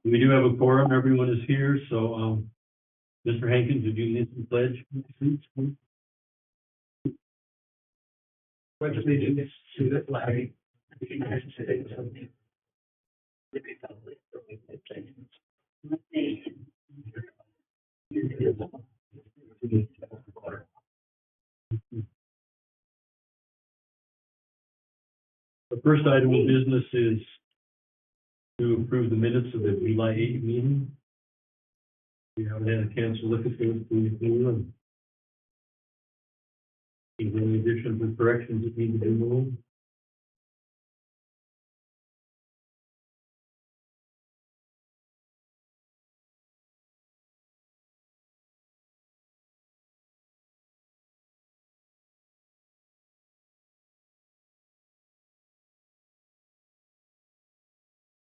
We do have a quorum, everyone is here, so, Mr. Hankins, did you need some pledge? Pledge allegiance to the flag of the United States of America. The first item of business is to approve the minutes of the July 8th meeting. We haven't had a chance to look at those. Is there any additions or corrections that need to be moved?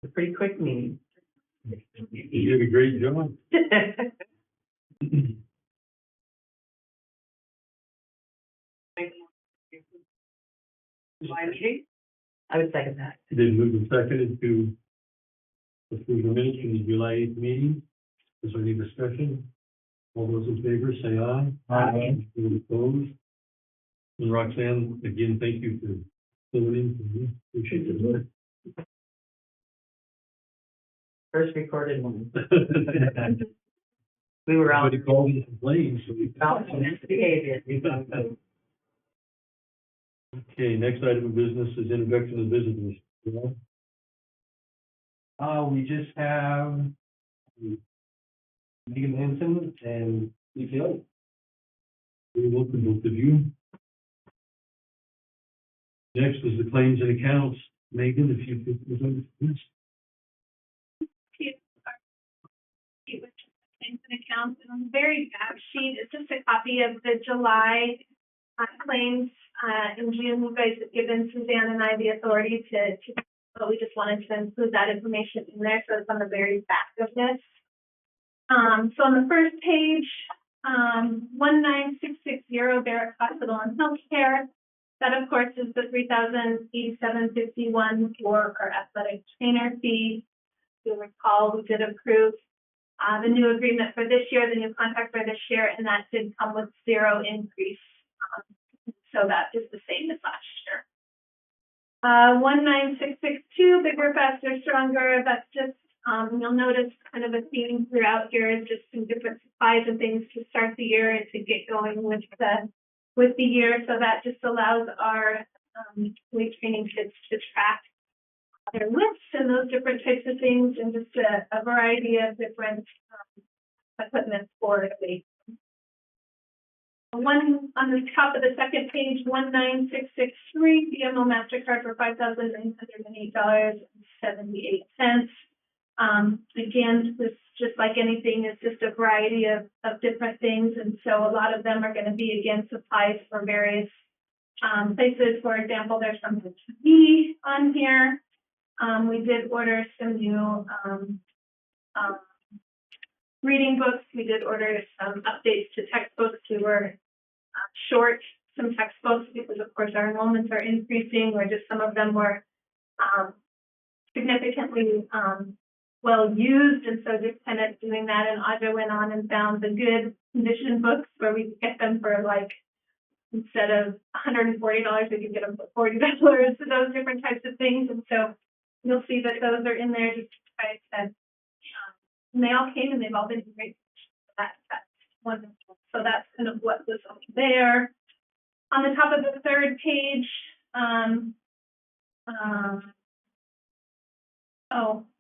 A pretty quick meeting. You did a great job. July meeting? I would second that. Then move and seconded to approve the minutes from the July 8th meeting. Is there any discussion? All those in favor, say aye. Aye. Anyone opposed? And Roxanne, again, thank you for filling in for me. Appreciate it. First recorded one. We were out. Everybody called and complained, so we. Out misbehavior. Okay, next item of business is introduction of visitors. We just have Megan Hinton and EPO. We welcome both of you. Next is the claims and accounts. Megan, if you could present, please. Claims and accounts, and on the very back sheet is just a copy of the July claims. In June, you guys have given Suzanne and I the authority but we just wanted to include that information in there, so it's on the very back of this. So on the first page, 19660 Barrett Hospital and Healthcare. That, of course, is the $3,087.51 for our athletic trainer fee. You'll recall we did approve the new agreement for this year, the new contract for this year, and that did come with 0 increase. So that is the same as last year. 19662, bigger, faster, stronger. That's just, you'll notice kind of a theme throughout here is just some different supplies and things to start the year and to get going with the year. So that just allows our weight training kids to track their lifts and those different types of things, and just a variety of different equipment for the weight. One on the top of the second page, 19663 BMO MasterCard for $5,908.78. Again, this, just like anything, is just a variety of different things, and so a lot of them are going to be, again, supplies for various places. For example, there's some TV on here. We did order some new reading books. We did order some updates to textbooks. We were short some textbooks because, of course, our enrollments are increasing, or just some of them were significantly well used, and so just kind of doing that. And Audra went on and found the good condition books where we could get them for, like, instead of $140, we could get them for $40. So those different types of things, and so you'll see that those are in there just to try to. And they all came and they've all been great. That's wonderful. So that's kind of what was over there. On the top of the third page,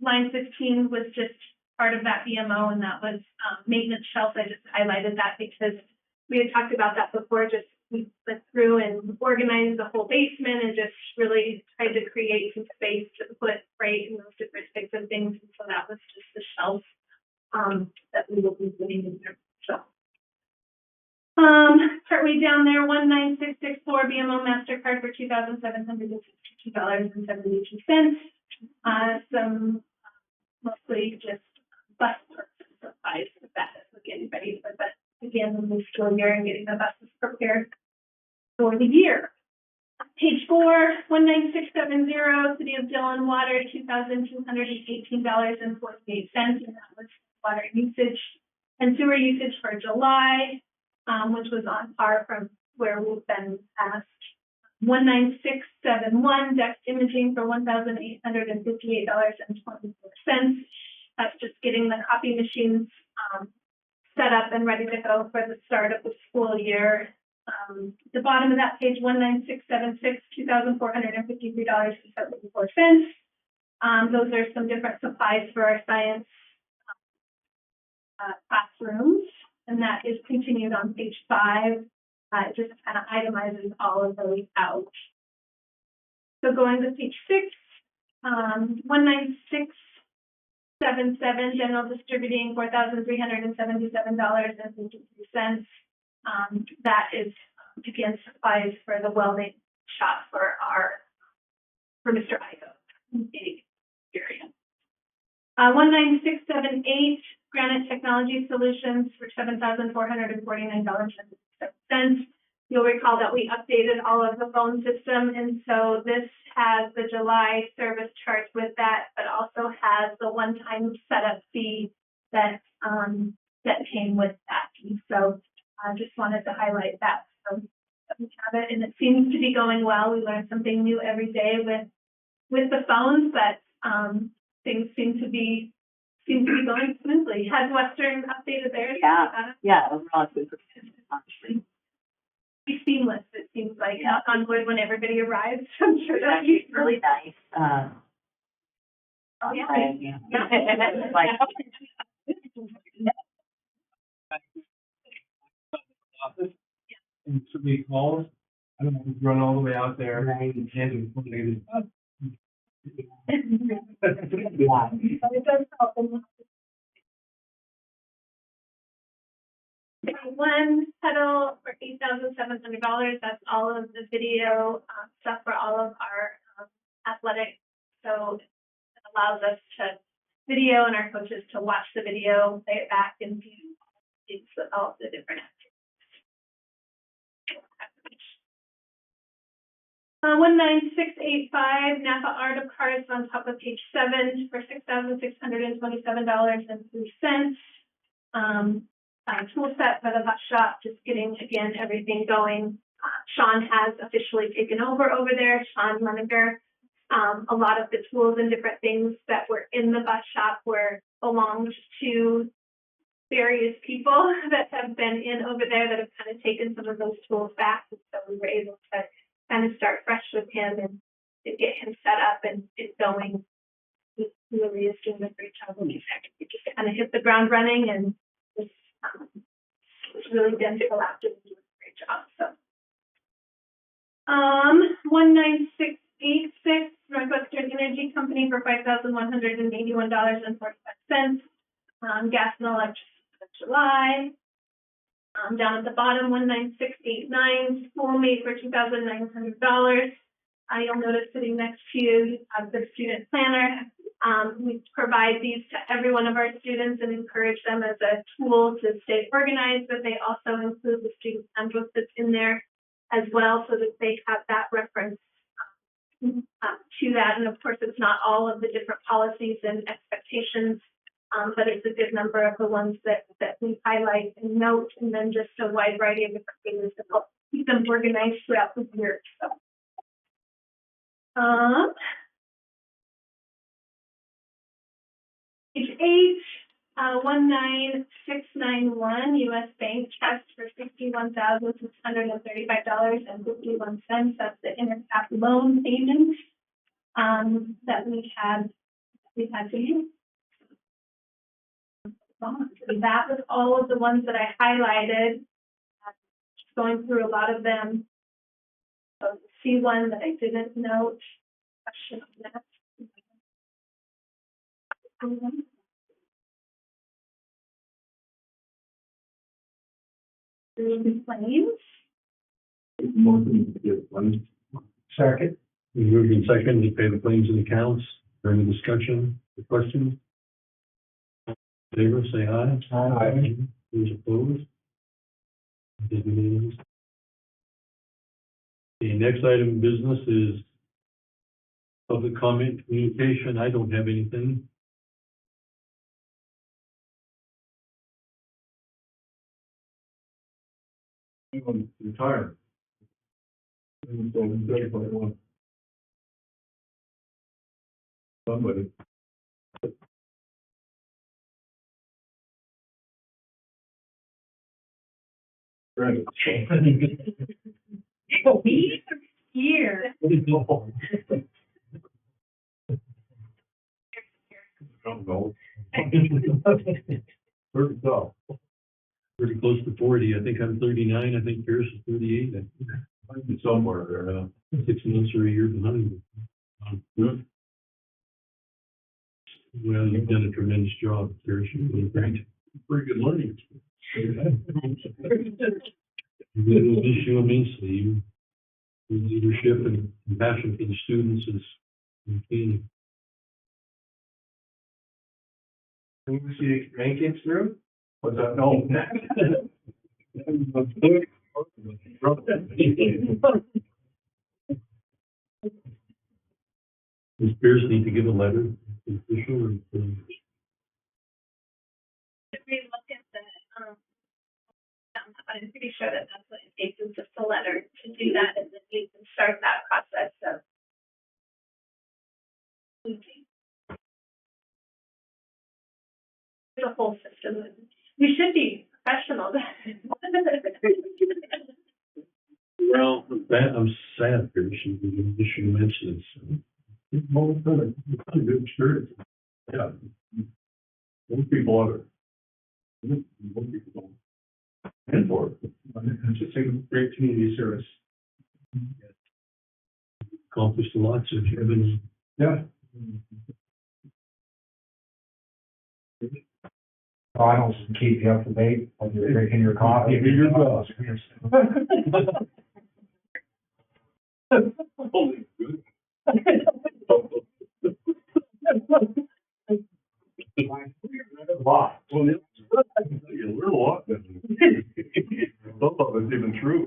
line 15 was just part of that BMO, and that was maintenance shelves. I just highlighted that because we had talked about that before. Just we went through and organized the whole basement and just really tried to create some space to put freight and those different types of things. And so that was just the shelves that we will be putting in there. So partway down there, 19664 BMO MasterCard for $2,762.72. Some mostly just bus supplies for that, getting ready for that again in the school year and getting the buses prepared. for the year. Page 4, 19670, City of Dillon Water, $2,218.48, and that was water usage and sewer usage for July, which was on par from where we've been past. 19671, Dex Imaging for $1,858.24. That's just getting the copy machines set up and ready to go for the start of the school year. The bottom of that page, 19676, $2,453.74. Those are some different supplies for our science classrooms, and that is continued on page 5. It just kind of itemizes all of those out. So going to page 6, 19677, general distributing $4,377.53. That is, again, supplies for the welding shop for Mr. Igo in the area. 19678, Granite Technology Solutions for $7,449.07. You'll recall that we updated all of the phone system, and so this has the July service charge with that, but also has the one-time setup fee that came with that. And so I just wanted to highlight that. So we have it, and it seems to be going well. We learn something new every day with the phones, but things seem to be going smoothly. Has Western updated theirs? Yeah, overall it's been pretty good, honestly. Be seamless, it seems like, knock on wood, when everybody arrives. I'm sure It's that's actually really nice. Oh, yeah. Like, And somebody calls, I don't have to run all the way out there. Right. And hand them the phone. yeah. But it does help them. One pedal for $8,700. That's all of the video stuff for all of our athletics. So it allows us to video and our coaches to watch the video, play it back, and do all the different activities. 19685, Napa Art of Cards on top of page 7 for $6,627.03. Tool set for the bus shop, just getting, again, everything going. Sean has officially taken over there, Sean Leniger. A lot of the tools and different things that were in the bus shop belonged to various people that have been in over there that have kind of taken some of those tools back. And so we were able to kind of start fresh with him and get him set up and going. He really is doing a great job. We just kind of hit the ground running, and it's really been proactive and doing a great job. So 19686, Northwestern Energy Company for $5,181.45. Gas and electricity for July. Down at the bottom, 19689, Schoolmate for $2,900. You'll notice sitting next to you, you have the student planner. We provide these to every one of our students and encourage them as a tool to stay organized, but they also include the student handbook that's in there as well, so that they have that reference to that. And of course, it's not all of the different policies and expectations, but it's a good number of the ones that we highlight and note, and then just a wide variety of different things to help keep them organized throughout the year. So, page 8, 19691, U.S. Bank Trust for $61,635.51. That's the intercap loan payment that we had to use. That was all of the ones that I highlighted. Just going through a lot of them. So see one that I didn't note. Question on that. Claims. Second. We moved in second to pay the claims and accounts. During the discussion, the questions? Favor, say aye. Aye. Those opposed? The next item of business is public comment communication. I don't have anything. I'm retired. And so I'm there, but I want somebody. Right. Here. Don't know. First off, Pretty close to 40. I think I'm 39. I think Pierce is 38. I'd be somewhere there now. 6 months or a year behind me. Good. Well, you've done a tremendous job, Pierce. You're doing great. Pretty good learning. We'll miss you immensely. Your leadership and compassion for the students is key. Can we see grandkids through? What's that? No. Does Pierce need to give a letter? Official or? Should we look at the, I'm pretty sure that that's what it takes, is just a letter to do that, and then you can start that process of. There's a whole system. We should be professional. Well, I'm sad, Pierce. You should mention this. It's a good experience. Yeah. Most people are. Most people don't. And for it. It's just a great community service. Accomplished a lot, so if you have any. Yeah. I don't keep you up to date when you're drinking your coffee. You're Holy good. Wow. Well, you learn a lot. Then. Some of it's even true.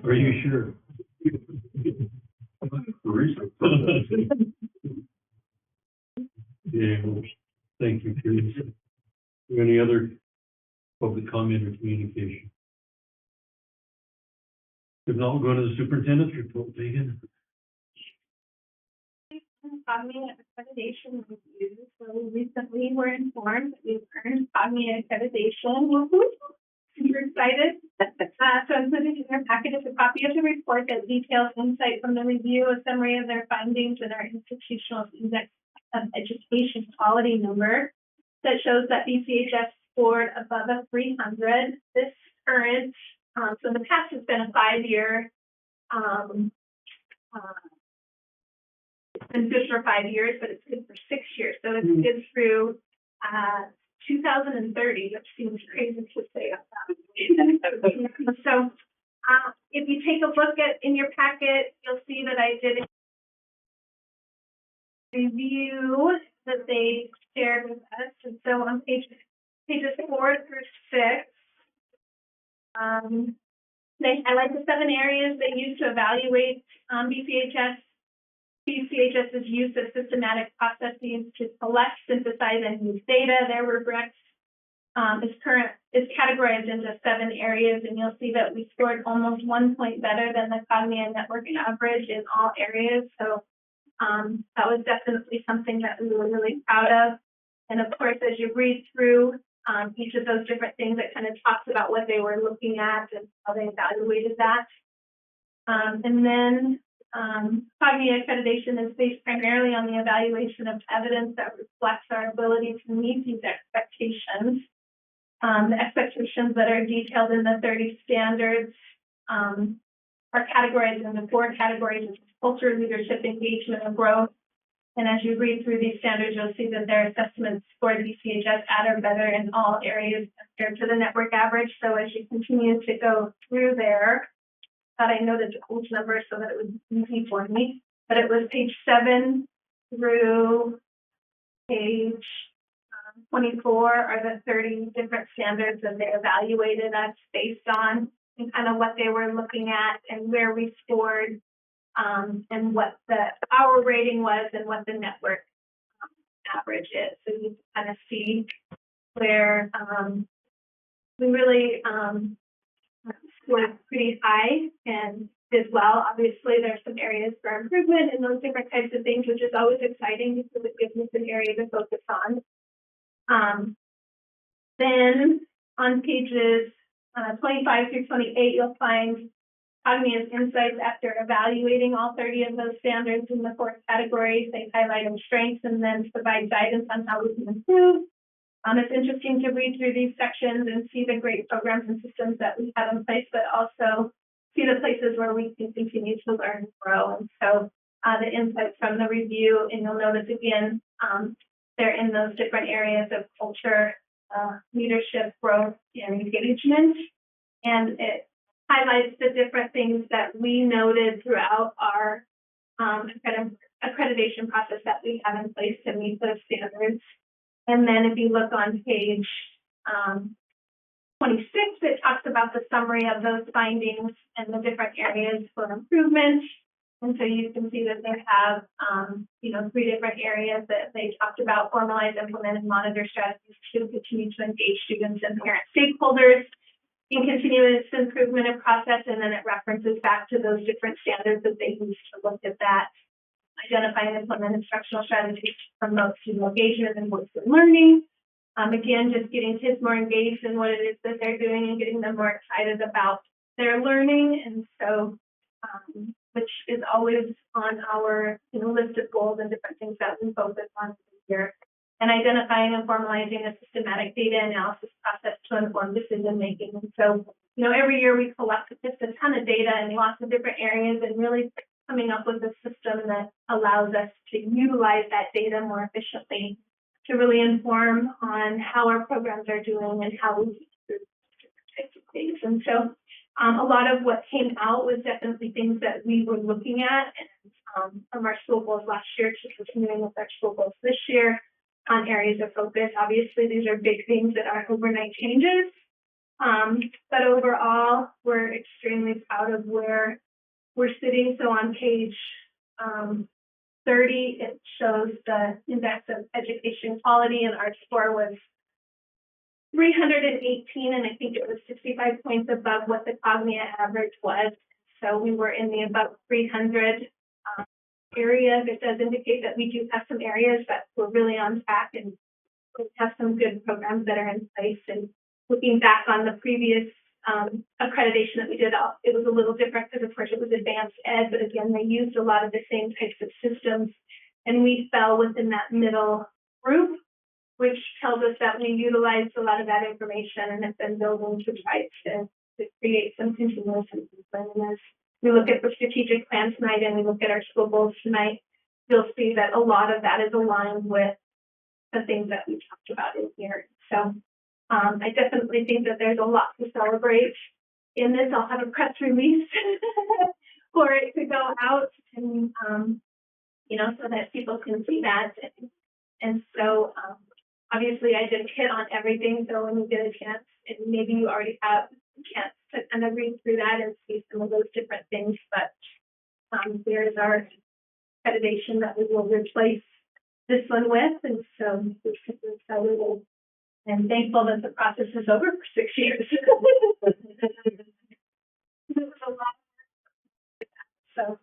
Are you sure? The research. Yeah, well, thank you, Pierce. Any other public comment or communication? If not, we'll go to the superintendent's report, Megan. Cognia accreditation review. So we recently were informed that we've earned Cognia accreditation. Woo-hoo. Super excited. So included in your packet is a copy of the report that details insight from the review, a summary of their findings, and our institutional index of education quality number that shows that BCHS scored above a 300. This current, so in the past it's been a 5-year, it's been good for 5 years, but it's good for 6 years. So it's good through 2030, which seems crazy to say out loud. So if you take a look at in your packet, you'll see that I did a review that they shared with us. And so on pages 4 through 6, they highlight the 7 areas they use to evaluate BCHS's use of systematic processes to collect, synthesize, and use data. Their rubrics is categorized into 7 areas, and you'll see that we scored almost 1 point better than the Cognia network average in all areas. So that was definitely something that we were really proud of. And of course, as you read through each of those different things, it kind of talks about what they were looking at and how they evaluated that. And then Cognia accreditation is based primarily on the evaluation of evidence that reflects our ability to meet these expectations. The expectations that are detailed in the 30 standards are categorized into 4 categories: culture, leadership, engagement, and growth. And as you read through these standards, you'll see that their assessments scored BCHS at or better in all areas compared to the network average. So as you continue to go through there, thought I noted the page number so that it was easy for me, but it was page 7 through page 24 are the 30 different standards that they evaluated us based on, and kind of what they were looking at and where we scored, and what our rating was and what the network average is. So you can kind of see where we really scored pretty high and did well. Obviously, there's some areas for improvement and those different types of things, which is always exciting because it gives us an area to focus on. Then on pages 25 through 28, you'll find cognitive insights after evaluating all 30 of those standards in the 4 categories. They highlight our strengths and then provide guidance on how we can improve. It's interesting to read through these sections and see the great programs and systems that we have in place, but also see the places where we can continue to learn and grow. And so the insights from the review, and you'll notice again, they're in those different areas of culture, leadership, growth, and engagement. And it highlights the different things that we noted throughout our accreditation process that we have in place to meet those standards. And then if you look on page 26, it talks about the summary of those findings and the different areas for improvement. And so you can see that they have, 3 different areas that they talked about: formalize, implement, and monitor strategies to continue to engage students and parent stakeholders in continuous improvement and process. And then it references back to those different standards that they used to look at that. Identify and implement instructional strategies to promote student engagement and voice and learning. Again, just getting kids more engaged in what it is that they're doing and getting them more excited about their learning. And so, which is always on our list of goals and different things that we focus on here. And identifying and formalizing a systematic data analysis process to inform decision making. And so, every year we collect just a ton of data in lots of different areas, and really coming up with a system that allows us to utilize that data more efficiently to really inform on how our programs are doing and how we do different types of things. And so a lot of what came out was definitely things that we were looking at, and from our school goals last year to continuing with our school goals this year on areas of focus. Obviously, these are big things that aren't overnight changes, but overall, we're extremely proud of where we're sitting. So on page 30, it shows the index of education quality, and our score was 318, and I think it was 65 points above what the Cognia average was. So we were in the above 300 area. It does indicate that we do have some areas that we're really on track, and we have some good programs that are in place. And looking back on the previous accreditation that we did, it was a little different because, of course, it was advanced ed, but again, they used a lot of the same types of systems, and we fell within that middle group, which tells us that we utilized a lot of that information and have been building to try to create some continuous improvement. And as we look at the strategic plan tonight and we look at our school goals tonight, you'll see that a lot of that is aligned with the things that we talked about in here. So I definitely think that there's a lot to celebrate in this. I'll have a press release for it to go out, and so that people can see that. And so obviously I didn't hit on everything, so when you get a chance, and maybe you already have a chance to kind of read through that and see some of those different things, but there's our accreditation that we will replace this one with, and so we're super excited and thankful that the process is over for 6 years. It was a lot. So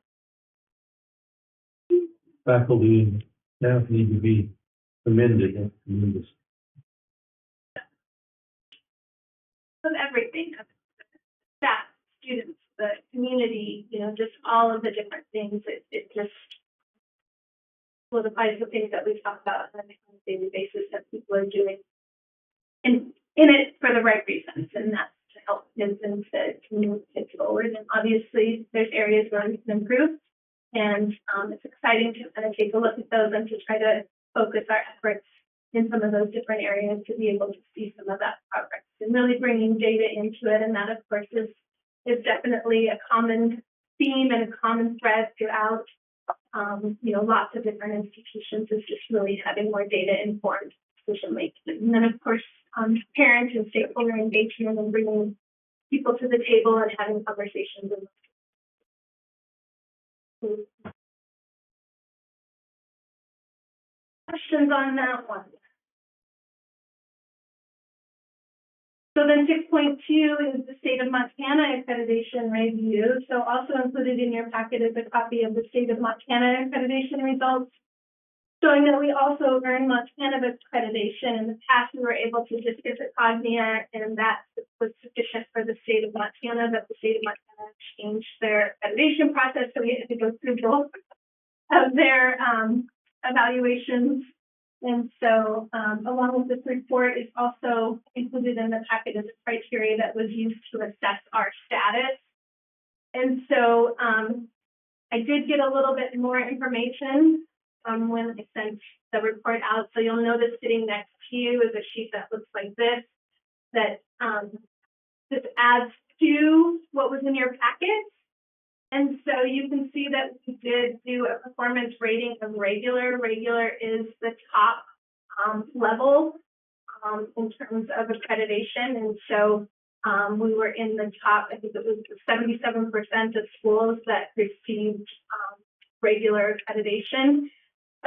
Faculty and staff need to be commended. That's tremendous. of everything, staff, students, the community, just all of the different things. It just solidifies the things that we talk about on a daily basis that people are doing in it for the right reasons, and that's to help kids and to move kids forward. And obviously, there's areas where we can improve, and it's exciting to kind of take a look at those and to try to focus our efforts in some of those different areas to be able to see some of that progress and really bringing data into it. And that, of course, is definitely a common theme and a common thread throughout, lots of different institutions, is just really having more data informed decision making. And then, of course, parent and stakeholder engagement and bringing people to the table and having conversations. Questions on that one? So then 6.2 is the state of Montana accreditation review. So also included in your packet is a copy of the state of Montana accreditation results, showing that we also earned Montana accreditation. In the past, we were able to just get the Cognia, and that was sufficient for the state of Montana, but the state of Montana changed their accreditation process, so we had to go through both of their evaluations. And so, along with this report is also included in the packet as a criteria that was used to assess our status. And so, I did get a little bit more information when I sent the report out. So you'll notice sitting next to you is a sheet that looks like this, that this adds to what was in your packet. And so you can see that we did do a performance rating of regular. Regular is the top level in terms of accreditation. And so we were in the top, I think it was 77% of schools that received regular accreditation.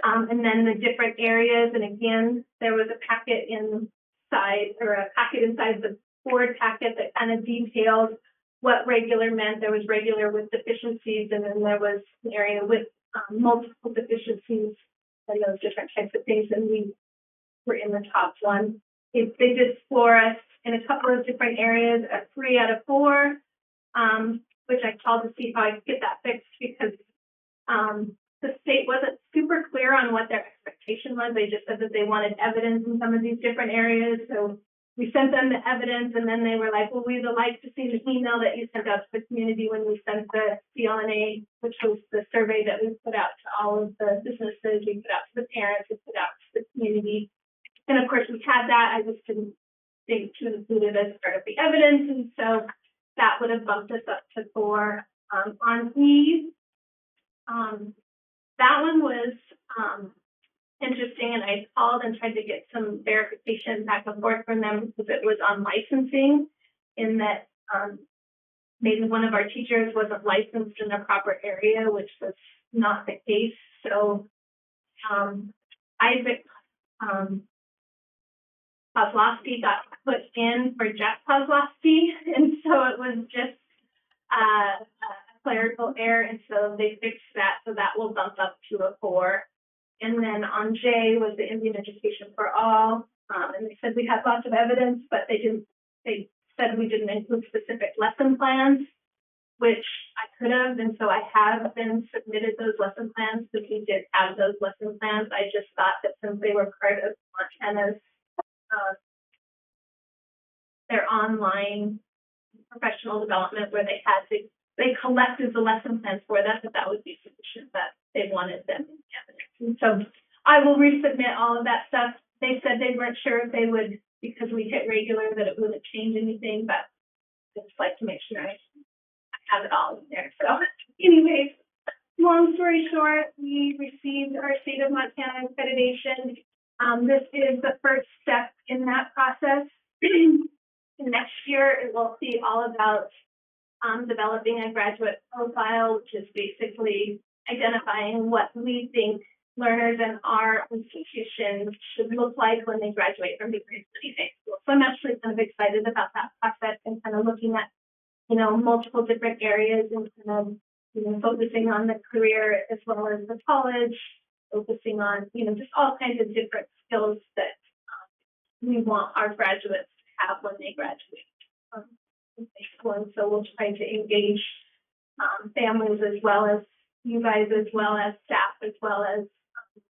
And then the different areas, and again, there was a packet inside the board packet that kind of details what regular meant. There was regular with deficiencies, and then there was an area with multiple deficiencies and those different types of things, and we were in the top one. They did score us in a couple of different areas at 3 out of 4, which I called to see how I could get that fixed, because the state wasn't super clear on what their expectation was. They just said that they wanted evidence in some of these different areas. So we sent them the evidence, and then they were like, well, we'd like to see the email that you sent out to the community when we sent the CLNA, which was the survey that we put out to all of the businesses, we put out to the parents, we put out to the community. And of course, we had that. I just didn't think to include it as part of the evidence. And so that would have bumped us up to 4. On E, that one was interesting, and I called and tried to get some verification back and forth from them because it was on licensing, in that maybe one of our teachers wasn't licensed in a proper area, which was not the case. So Isaac Kozlowski got put in for Jeff Kozlowski, and so it was just a clerical error, and so they fixed that, so that will bump up to a 4. And then on J was the Indian Education for All, and they said we had lots of evidence, but they said we didn't include specific lesson plans, which I could have, and so I have been submitted those lesson plans, because we did have those lesson plans. I just thought that since they were part of Montana's their online professional development, where they collected the lesson plans for that would be sufficient, that they wanted them in evidence. And so I will resubmit all of that stuff. They said they weren't sure if they would, because we hit regular, that it wouldn't change anything, but I just like to make sure I have it all in there. So anyways, long story short, we received our state of Montana accreditation. This is the first step in that process. Next year, it will be all about developing a graduate profile, which is basically identifying what we think learners in our institution should look like when they graduate from degree study high school. So I'm actually kind of excited about that process, and kind of looking at, multiple different areas, and kind of, focusing on the career as well as the college, focusing on, just all kinds of different skills that we want our graduates to have when they graduate. And so we'll try to engage families, as well as you guys, as well as staff, as well as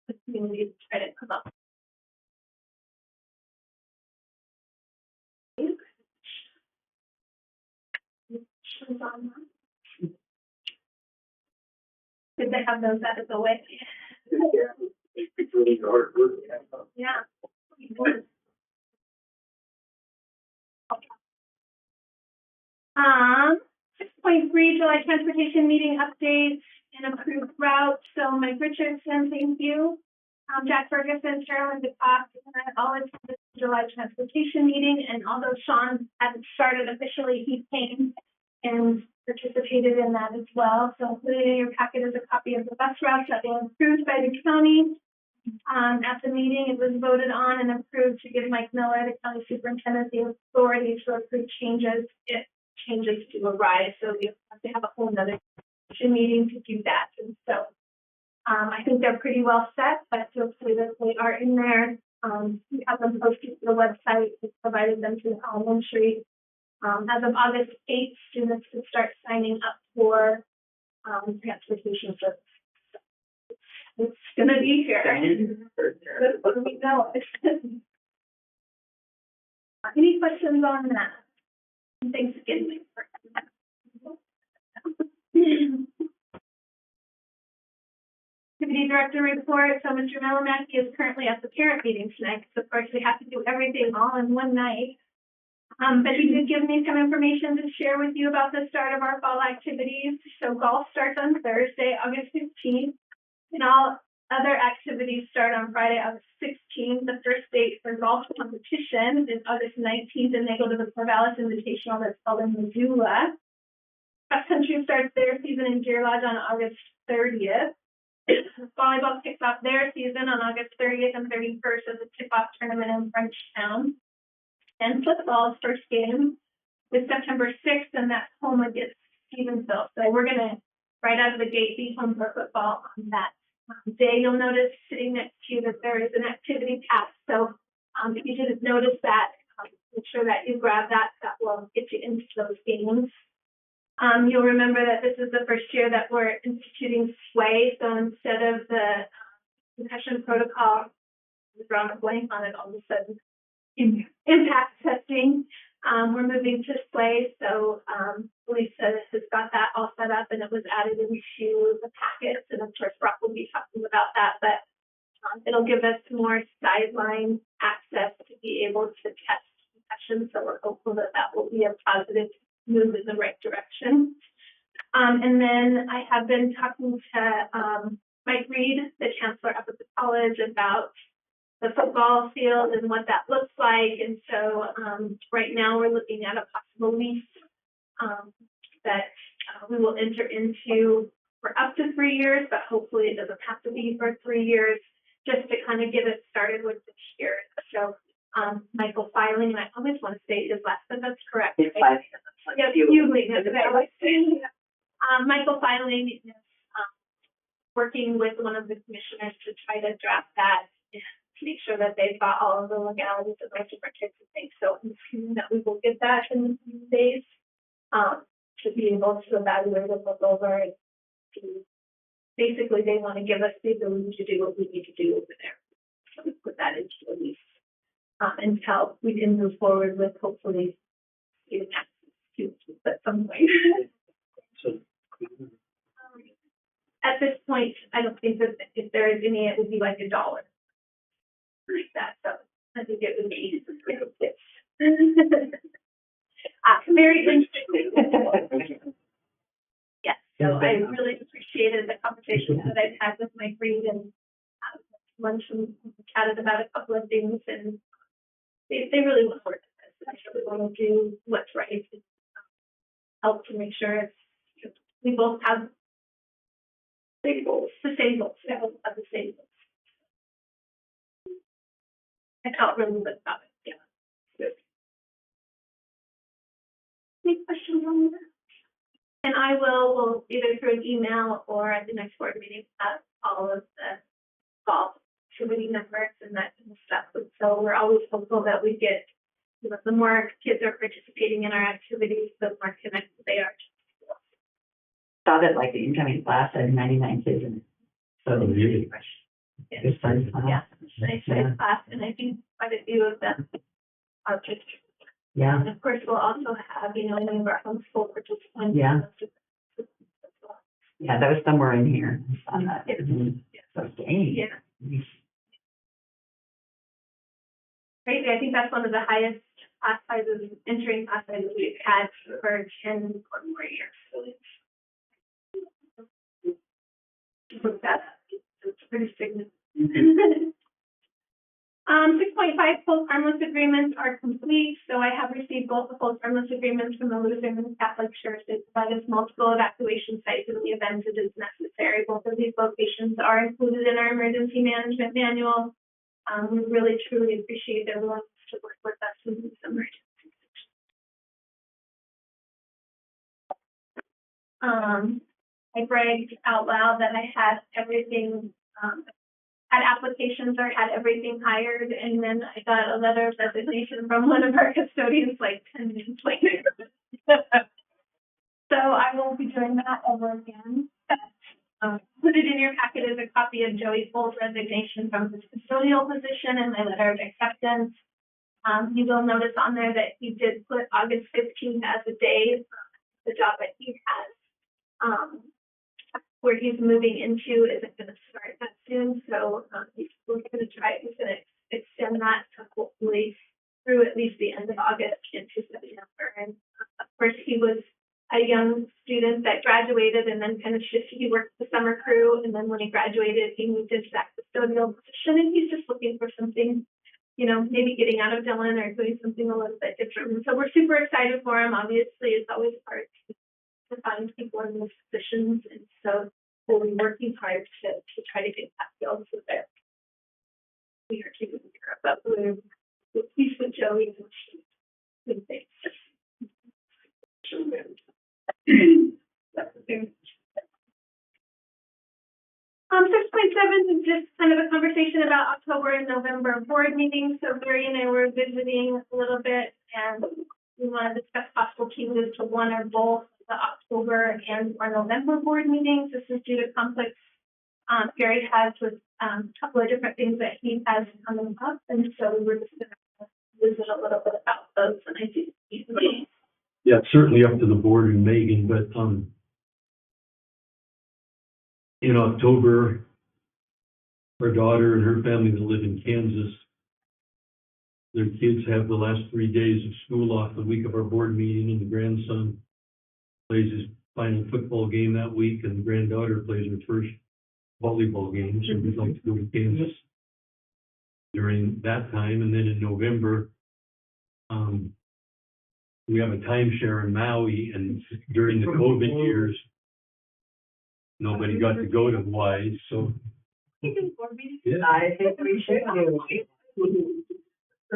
the community, to try to come up. Did they have those out of the way? It's really hard work. Yeah. 6.3 July transportation meeting updates and approved routes. So Mike Richardson, thank you. Jack Ferguson, Carolyn DePass, and all attended the July transportation meeting, and although Sean hadn't started officially, he came and participated in that as well. So included in your packet is a copy of the bus routes that were approved by the county. At the meeting, it was voted on and approved to give Mike Miller, the county superintendent, the authority to approve changes if changes do arise. So we have to have a whole nother meeting to do that. And so I think they're pretty well set, but hopefully that they are in there. We have them posted to the website. We provided them to the elementary. As of August 8th, students can start signing up for transportation service. It's gonna be here. We know it. Any questions on that? Thanksgiving. Activity director report. So Mr. Melamaki is currently at the parent meeting tonight, because of course we have to do everything all in one night. But he did give me some information to share with you about the start of our fall activities. So golf starts on Thursday, August 15th. And all other activities start on Friday, August 16th. The first date for golf competition is August 19th, and they go to the Corvallis Invitational that's held in Missoula. Cross country starts their season in Deer Lodge on August 30th. Volleyball kicks off their season on August 30th and 31st as a tip-off tournament in Frenchtown. And football's first game is September 6th, and that's home against Stevensville. So we're going to, right out of the gate, be home for football on that day. You'll notice sitting next to you that there is an activity pass. So if you didn't notice that, make sure that you grab that. That will get you into those games. You'll remember that this is the first year that we're instituting SWAY. So instead of the concussion protocol, we're drawing a blank on it all of a sudden. Impact testing. We're moving to SWAY. So Lisa has got that all set up, and it was added into the packets. And of course, Brock will be talking about that. But it'll give us more sideline access to be able to test concussions. So we're hopeful that that will be a positive move in the right direction. And then I have been talking to Mike Reed, the chancellor up at the college, about the football field and what that looks like. And so right now we're looking at a possible lease that we will enter into for up to 3 years, but hopefully it doesn't have to be for 3 years, just to kind of get it started with this year. So Michael Filing, and I always want to say his last name, that's correct. It's Right? 5 minutes. Yeah, Michael Filing is working with one of the commissioners to try to draft that and to make sure that they've got all of the legalities of those different types of things. So I'm assuming that we will get that in a few days to be able to evaluate and look over. And basically, they want to give us the ability to do what we need to do over there. So we put that into a lease until we can move forward with hopefully getting access to at some point. So, At this point, I don't think that if there is any, it would be like $1 like that. So I think it would be easy to pick up this. Very interesting. Yes, so I really appreciated the conversation that I've had with Mike Reed, and lunch and chatted about a couple of things, and they really want to work with this. They really want to do what's right and help to make sure we both have big goals, the same goals, we both have the same goals. I felt really good about it, yeah. Good. Any questions on that? And I will either through an email or at the next board meeting, all of the golf committee members and that kind of stuff. And so we're always hopeful that we get, the more kids are participating in our activities, the more connected they are to the school. Saw that like the incoming class had 99 kids in it. So Oh, really? it was fun. Yeah, nice class, and I think quite a few of them are just. Yeah. And of course, we'll also have, any of our homeschool participants. Yeah. Yeah, that was somewhere in here. I saw that. So, dang. Yeah, crazy. I think that's one of the highest class sizes, entering class sizes we've had for 10 or more years. So it's look that up. It's pretty significant. 6.5 post harmless agreements are complete, so I have received both the post harmless agreements from the Lutheran and Catholic Church. They provide us multiple evacuation sites in the event it is necessary. Both of these locations are included in our emergency management manual. We really truly appreciate their willingness to work with us in these emergencies. I bragged out loud that I had everything, had applications or had everything hired, and then I got a letter of resignation from one of our custodians like 10 minutes later. So I won't be doing that ever again. Included in your packet is a copy of Joey Pohl's resignation from his custodial position and my letter of acceptance. You will notice on there that he did put August 15th as a day, the job that he has. Where he's moving into isn't going to start that soon, so he's going to extend that to hopefully through at least the end of August into September. And of course, he was a young student that graduated and then kind of shifted. He worked the summer crew, and then when he graduated, he moved into that custodial position, and he's just looking for something, you know, maybe getting out of Dillon or doing something a little bit different. And so we're super excited for him. Obviously, it's always hard to find people in those positions, and so we'll be working hard to try to get that filled so that we are taking care of that. We're pleased with Joey and good things. 6.7 is just kind of a conversation about October and November board meetings. So Barry and I were visiting a little bit, and we want to discuss possible changes to one or both the October and or November board meetings. This is due to conflicts Gary has with a couple of different things that he has coming up, and so we were just going to visit a little bit about those. And I do. Yeah, it's certainly up to the board and Megan, but in October, her daughter and her family that live in Kansas, their kids have the last 3 days of school off the week of our board meeting, and the grandson plays his final football game that week, and the granddaughter plays her first volleyball game, so we'd like to go to Kansas during that time. And then in November, we have a timeshare in Maui, and during the COVID years, nobody got to go to Hawaii, so. Yeah. I think we should do.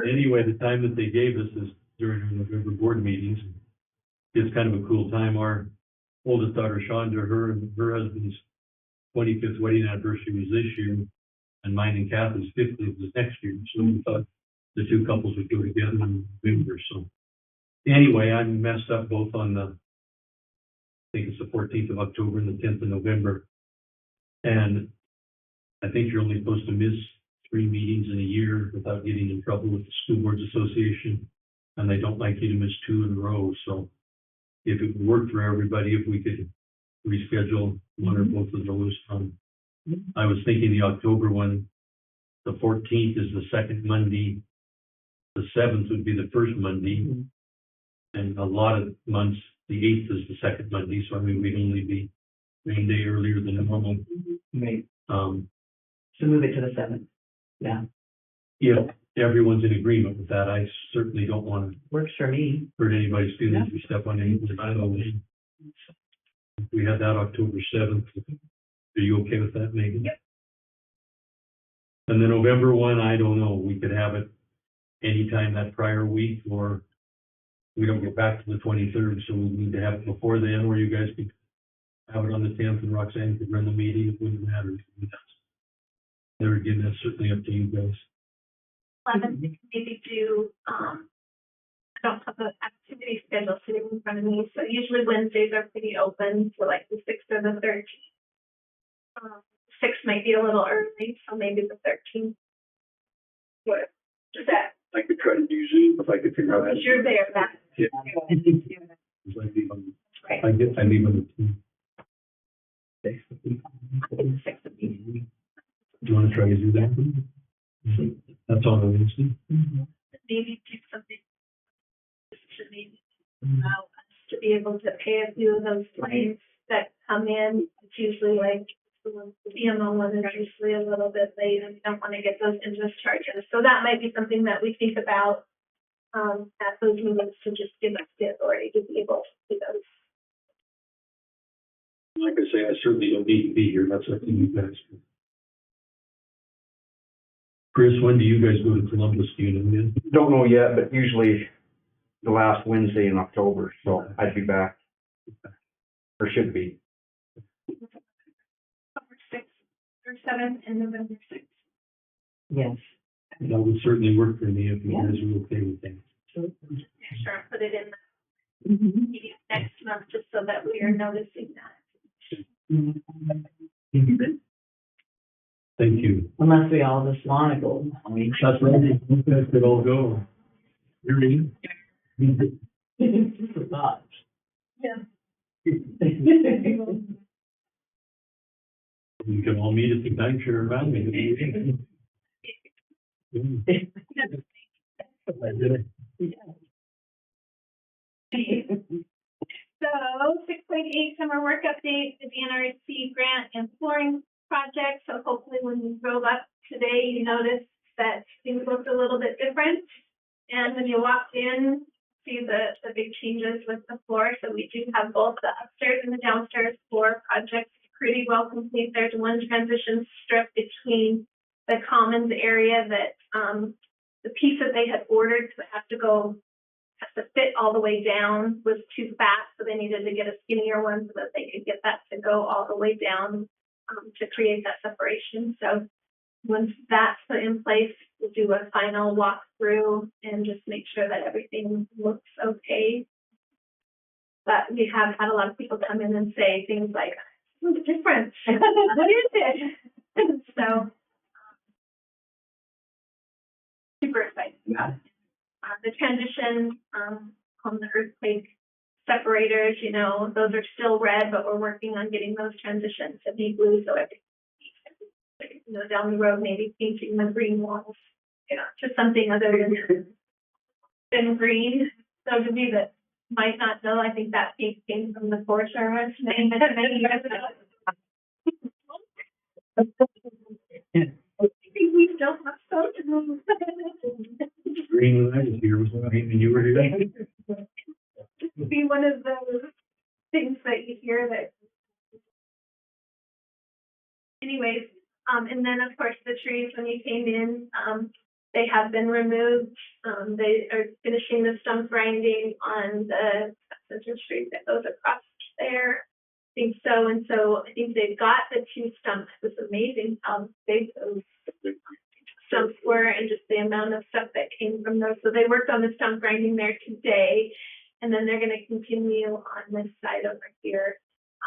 Anyway, the time that they gave us is during our November board meetings. It's kind of a cool time. Our oldest daughter, Shonda, her and her husband's 25th wedding anniversary was this year, and mine and Kathy's 50th was next year. So we thought the two couples would go together in November. So anyway, I messed up both on the, I think it's the 14th of October and the 10th of November. And I think you're only supposed to miss 3 meetings in a year without getting in trouble with the School Boards Association, and they don't like you to miss 2 in a row. So if it would work for everybody, if we could reschedule one or both of those. I was thinking the October one, the 14th is the second Monday, the 7th would be the first Monday, and a lot of months, the 8th is the second Monday, so I mean, we'd only be 1 day earlier than normal. So move it to the 7th. Yeah, If everyone's in agreement with that, I certainly don't want to works for me. hurt anybody's feelings or step on anybody's toes. We had that October 7th. Are you okay with that, Megan? Yep. And the November one, I don't know. We could have it anytime that prior week, or we don't get back to the 23rd, so we need to have it before then, or you guys could have it on the 10th and Roxanne could run the meeting. It wouldn't matter. There again, that's certainly up to you guys. 11th, we can maybe do, I don't have the activity schedule sitting in front of me, so usually Wednesdays are pretty open, so like the 6th or the 13th. 6th might be a little early, so maybe the 13th. What is that? I could try to do Zoom if I could figure out how to. Because you're there, that. Yeah. Right. I leave on the 10th. It's 6th of these. Do you want to try to do that? That's on a Wednesday. Maybe do something to maybe allow us to be able to pay a few of those claims that come in. It's usually like CMO one is usually a little bit late and we don't want to get those interest charges. So that might be something that we think about at those meetings to just give us the authority to be able to do those. Like I say, I certainly don't need to be here. That's up to you guys. Chris, when do you guys go to Columbus? Do you know yet? Don't know yet, but usually the last Wednesday in October, so I'd be back. Or should be. October 6th or 7th and November 6th. Yes. That would certainly work for me if you guys are okay with that. Sure, put it in the meeting next month just so that we are noticing that. Thank you. Unless we all just want to go. I mean. That's right. You guys could all go. You're in. Just a thought. Yeah. You can all meet at the timeshare around me. So 6.8 summer work update, the DNRC grant and flooring project. So hopefully when you drove up today, you noticed that things looked a little bit different. And when you walked in, see the big changes with the floor. So we do have both the upstairs and the downstairs floor projects pretty well complete. There's one transition strip between the commons area that the piece that they had ordered to have to fit all the way down was too fat, so they needed to get a skinnier one so that they could get that to go all the way down to create that separation. So once that's put in place, we'll do a final walkthrough and just make sure that everything looks okay. But we have had a lot of people come in and say things like, "What's the difference? What is it?" So super excited about it. The transition on the earthquake separators, those are still red, but we're working on getting those transitions to be blue so everything, down the road, maybe painting the green walls, just something other than green. So to me that might not know, I think that paint came from the Forest Service many years ago. We don't have so to Green when I was here, was green when you were here. be one of those things that you hear that. Anyways, and then of course the trees when you came in, they have been removed. They are finishing the stump grinding on the Center Street that goes across there. I think so, and so I think they've got the two stumps. It's amazing how big those stumps were and just the amount of stuff that came from those. So they worked on the stump grinding there today, and then they're going to continue on this side over here.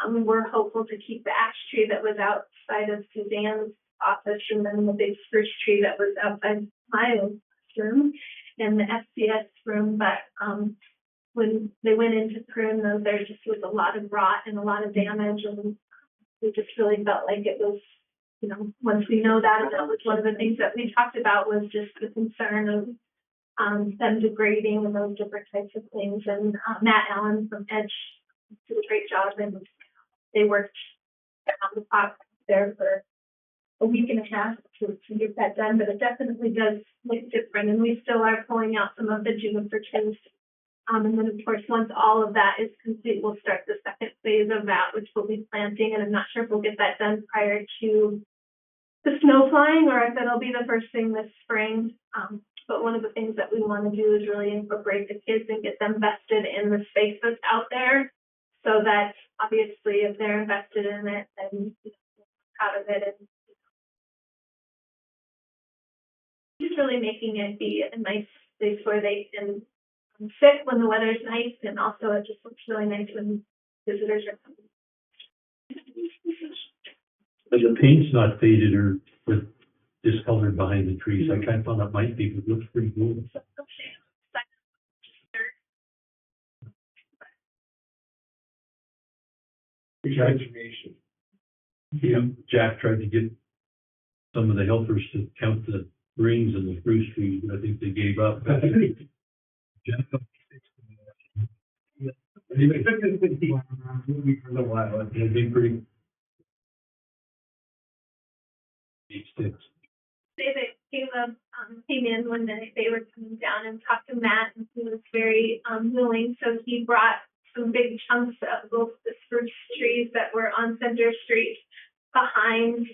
We're hopeful to keep the ash tree that was outside of Suzanne's office, and then the big spruce tree that was outside my room and the FCS room. But when they went in to prune those, there just was a lot of rot and a lot of damage, and we just really felt like it was, once we know that, and that was one of the things that we talked about was just the concern of them degrading and those different types of things. And Matt Allen from Edge did a great job, and they worked on the pot there for a week and a half to get that done, but it definitely does look different, and we still are pulling out some of the juniper trees. And then, of course, once all of that is complete, we'll start the second phase of that, which we'll be planting, and I'm not sure if we'll get that done prior to the snow flying or if it'll be the first thing this spring. But one of the things that we want to do is really incorporate the kids and get them vested in the space that's out there, so that obviously if they're invested in it, then out of it, and just really making it be a nice place where they can sit when the weather's nice, and also it just looks really nice when visitors are coming. But the paint's not faded or discolored behind the trees. I kind of thought it might be, but it looks pretty good. Transformation. Yeah, Jack tried to get some of the helpers to count the rings and the spruce trees, but I think they gave up. It'd be pretty H6. Say that Caleb, came in when they were coming down and talked to Matt, and he was very, willing, so he brought some big chunks of both the spruce trees that were on Center Street behind,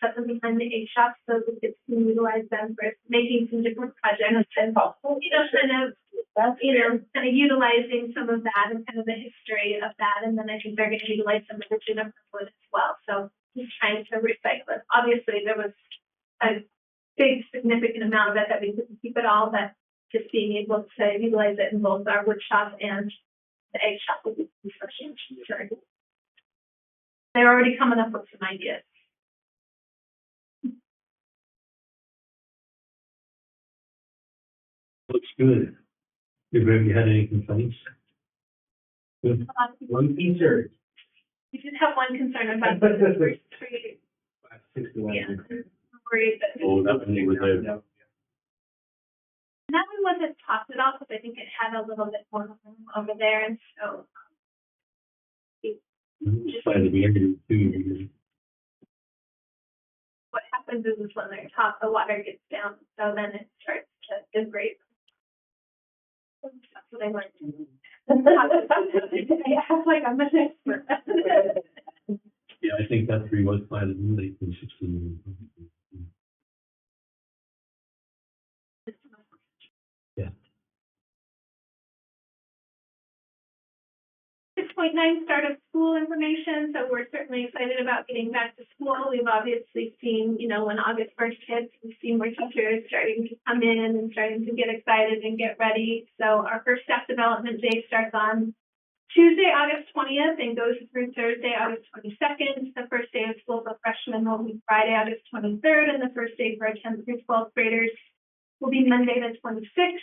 set them behind the egg shop, so the kids can utilize them for making some different projects and, kind of utilizing some of that and kind of the history of that, and then I think they're gonna utilize some of the juniper wood as well, so just trying to recycle it. Obviously, there was a big significant amount of it that we couldn't keep it all, but just being able to utilize it in both our wood shop and the egg shop would be refreshing. Sure. They're already coming up with some ideas. Looks good. Have you had any complaints? Good. One concern. We did have one concern about the spruce tree. 61. Yeah, worried that. Oh, that one was there. That one wasn't topped at all, because I think it had a little bit more room over there, and so. Just by the beginning too. What happens is when they're topped, the water gets down, so then it starts to degrade. That's what I learned. I act like I'm an expert. Yeah, I think that tree was planted in late 2016. Yeah. 6.9 start of school information, so we're certainly excited about getting back to school. We've obviously seen, when August 1st hits, we've seen more teachers starting to come in and starting to get excited and get ready. So our first staff development day starts on Tuesday, August 20th, and goes through Thursday, August 22nd. The first day of school for freshmen will be Friday, August 23rd, and the first day for our 10th through 12th graders will be Monday, the 26th.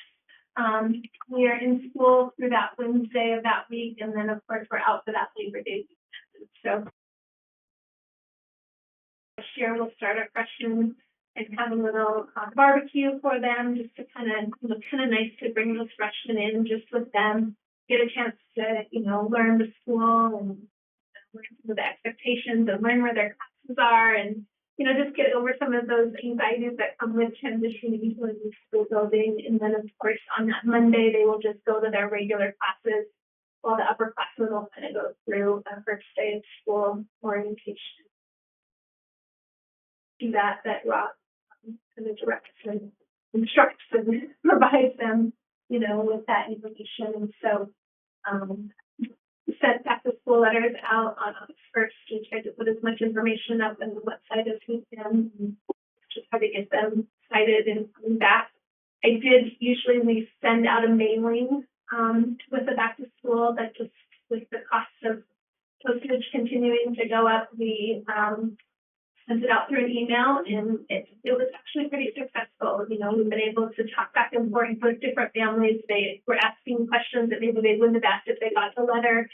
We are in school through that Wednesday of that week, and then of course we're out for that Labor Day weekend. So this year we'll start our freshmen and have a little barbecue for them, just to kind of nice to bring those freshmen in just with them, get a chance to learn the school and learn some of the expectations and learn where their classes are, and just get over some of those anxieties that come with transitioning into a new school building. And then, of course, on that Monday, they will just go to their regular classes while the upperclassmen will kind of go through a first day of school orientation. Do that Rob kind of directs and instructs and provides them, with that information. And so, we sent back to school letters out on August 1st and tried to put as much information up on the website as we can, and just try to get them excited and coming back. I did usually send out a mailing with the back to school, that just with the cost of postage continuing to go up, we sent it out through an email, and it was actually pretty successful. We've been able to talk back and forth with different families. They were asking questions that maybe they wouldn't have asked if they got the letter.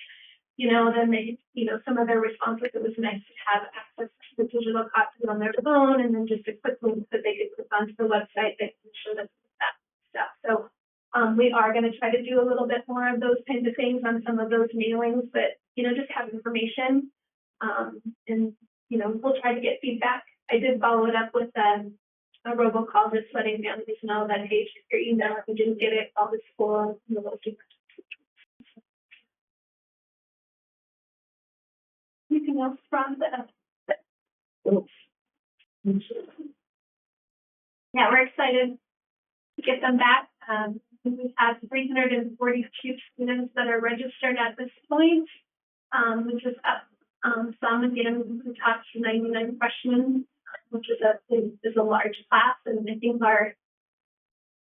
Then they, some of their responses, it was nice to have access to the digital copies on their phone, and then just a quick link that they could click onto the website that can show them that stuff. So we are going to try to do a little bit more of those kinds of things on some of those mailings, but, just have information, and we'll try to get feedback. I did follow it up with a robocall, just letting families know that, hey, check your email, if you didn't get it, call the school, Anything else from the? Yeah, we're excited to get them back. We have 342 students that are registered at this point, which is up. Some again, we talked to 99 freshmen, which is a large class, and I think our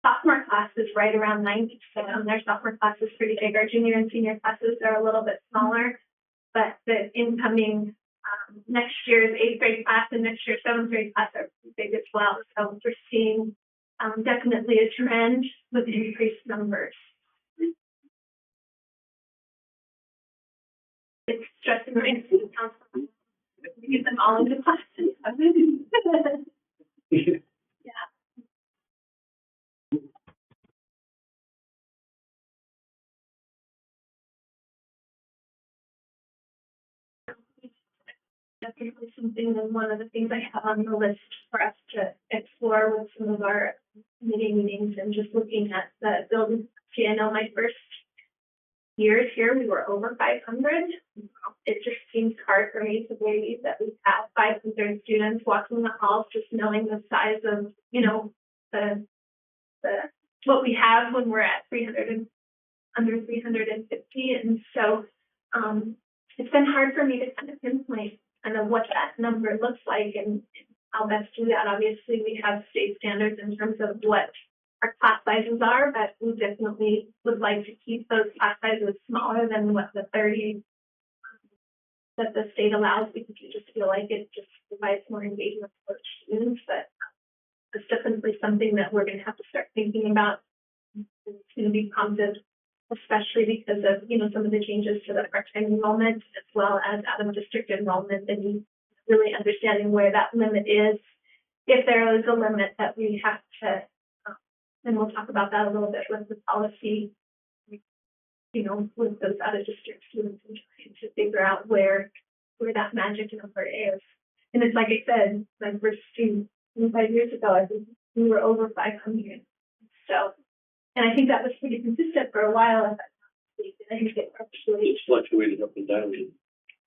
sophomore class is right around 90%. Their sophomore class is pretty big. Our junior and senior classes are a little bit smaller, but the incoming next year's 8th grade class and next year's 7th grade class are big as well. So we're seeing definitely a trend with increased numbers. It's stressing right to get them all into classes. Yeah. definitely something, and one of the things I have on the list for us to explore with some of our committee meetings and just looking at the building. See, I know my first years here, we were over 500. It just seems hard for me to believe that we have 500 students walking the halls, just knowing the size of, you know, the what we have when we're at 300 and under 350. And so it's been hard for me to kind of pinpoint kind of what that number looks like and how best do that. Obviously, we have state standards in terms of what our class sizes are, but we definitely would like to keep those class sizes smaller than what the 30 that the state allows, because we just feel like it just provides more engagement for students. But it's definitely something that we're going to have to start thinking about. It's going to be prompted, especially because of, you know, some of the changes to the part-time enrollment as well as out-of-district enrollment, and really understanding where that limit is, if there is a limit that we have to, and we'll talk about that a little bit with the policy, you know, with those out-of-district students and trying to figure out where that magic number is. And it's like I said, my first student 5 years ago, I think we were over 500. So, and I think that was pretty consistent for a while. I think it actually It's fluctuated up and down.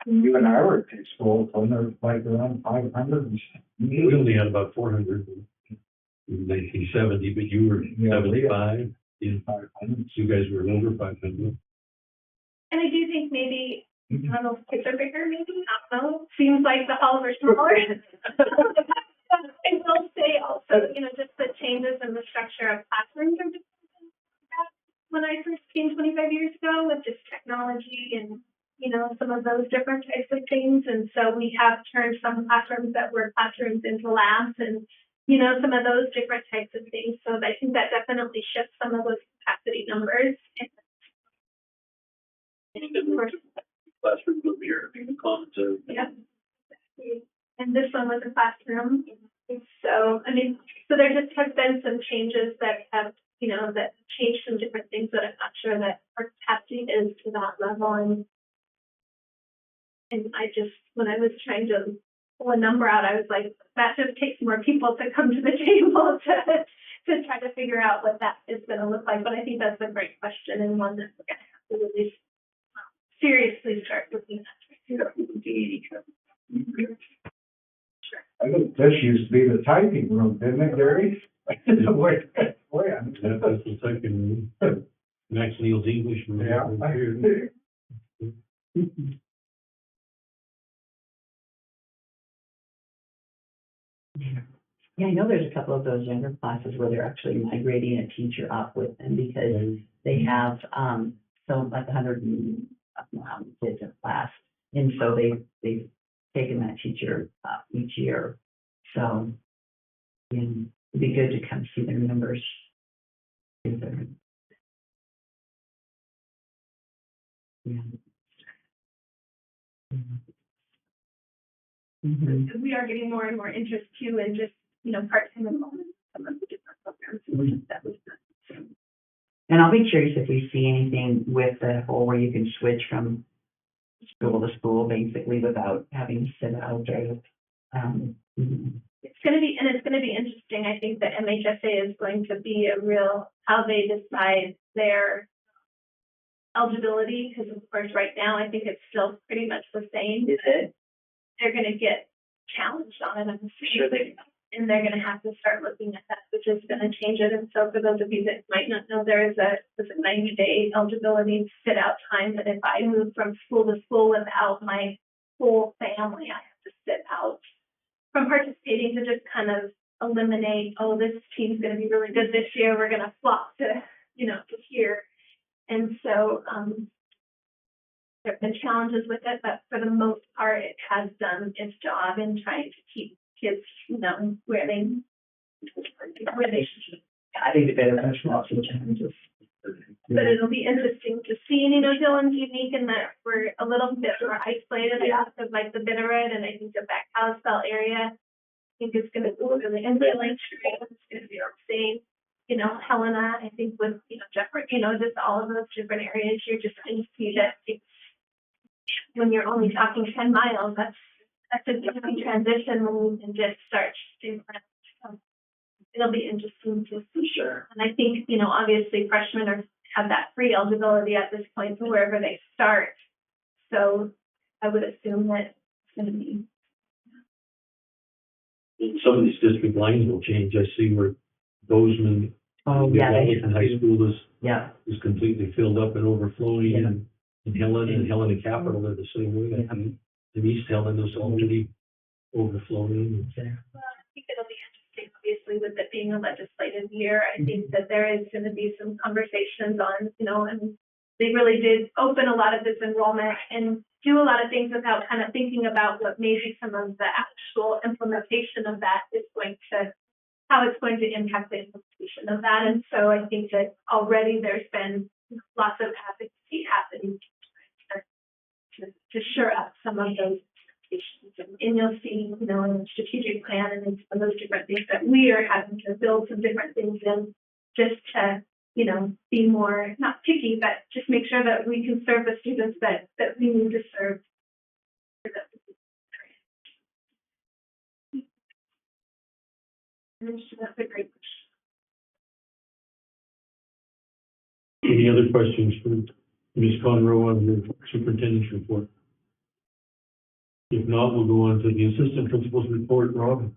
You and I were at school, when there was like around 500. We only had about 400 in 1970, but you were Yeah. 75. You 500. you guys were over 500. And I do think maybe, I don't know if kids are bigger, maybe, I don't know. Seems like the halls are smaller. I will say also, you know, just the changes in the structure of classrooms are different than when I first came 25 years ago with just technology and, you know, some of those different types of things. And so we have turned some classrooms that were classrooms into labs and, you know, some of those different types of things. So I think that definitely shifts some of those capacity numbers. Classroom will be here, the commons are. Yeah. And this one was a classroom. So, I mean, so there just has been some changes that have, you know, that changed some different things that I'm not sure that our capacity is to that level. And I just, when I was trying to pull a number out, I was like, that just takes more people to come to the table to try to figure out what that is going to look like. But I think that's a great question and one that we're going to have to really seriously start looking at. I think this used to be the typing room, didn't it, Gary? Boy, That's the second room. Max Neal's English room. Yeah. Yeah, I know there's a couple of those younger classes where they're actually migrating a teacher up with them because they have, so like 100 and, I don't know how many kids in class. And so they've taken that teacher up each year. So, yeah, it'd be good to come see their numbers. Yeah. Mhm. We are getting more and more interest too in just, you know, part-time enrollment, some of the different programs that we've done. And I'll be curious if we see anything with the whole where you can switch from school to school basically without having to sit out there. It's going to be interesting. I think that MHSA is going to be a real, how they decide their eligibility, because of course right now I think it's still pretty much the same. Is it? They're going to get challenged on it, I'm sure and they're going to have to start looking at that, which is going to change it. And so for those of you that might not know, there's a 90-day eligibility sit out time that if I move from school to school without my whole family, I have to sit out from participating to just kind of eliminate, oh, this team's going to be really good this year, we're going to flop to, you know, to here. And so there have been challenges with it, but for the most part, it has done its job in trying to keep kids, you know, where they should. I think the better lots of challenges. But it'll be interesting to see. And, you know, Dylan's unique in that we're a little bit more isolated out of like the Bitterroot, and I think the back Kalispell area, I think it's going to be really, and really it's going to be the same. You know, Helena, I think with, you know, Jeffrey, you know, just all of those different areas, you're just going to see that it's, when you're only talking 10 miles, that's that's a different transition when we can just start to. It'll be interesting to see. Sure. And I think, you know, obviously freshmen have that free eligibility at this point to wherever they start. So I would assume that it's gonna be. Some of these district lines will change. I see where Bozeman, Oh, yeah, they Wellington High School yeah, is completely filled up and overflowing, Yeah. and Helen and Capital are the same way. Yeah. And East Helen is already overflowing. Well, I think it'll be interesting, obviously, with it being a legislative year. I think that there is gonna be some conversations on, you know, and they really did open a lot of this enrollment and do a lot of things without kind of thinking about what maybe some of the actual implementation of that is going to, how it's going to impact the implementation of that. And so I think that already there's been lots of advocacy happening to shore up some of those expectations. And you'll see, you know, in the strategic plan and in some of those different things that we are having to build some different things in just to, you know, be more, not picky, but just make sure that we can serve the students that we need to serve. That's a great question. Any other questions for Ms. Conroe on the superintendent's report? If not, we'll go on to the assistant principal's report. Rob?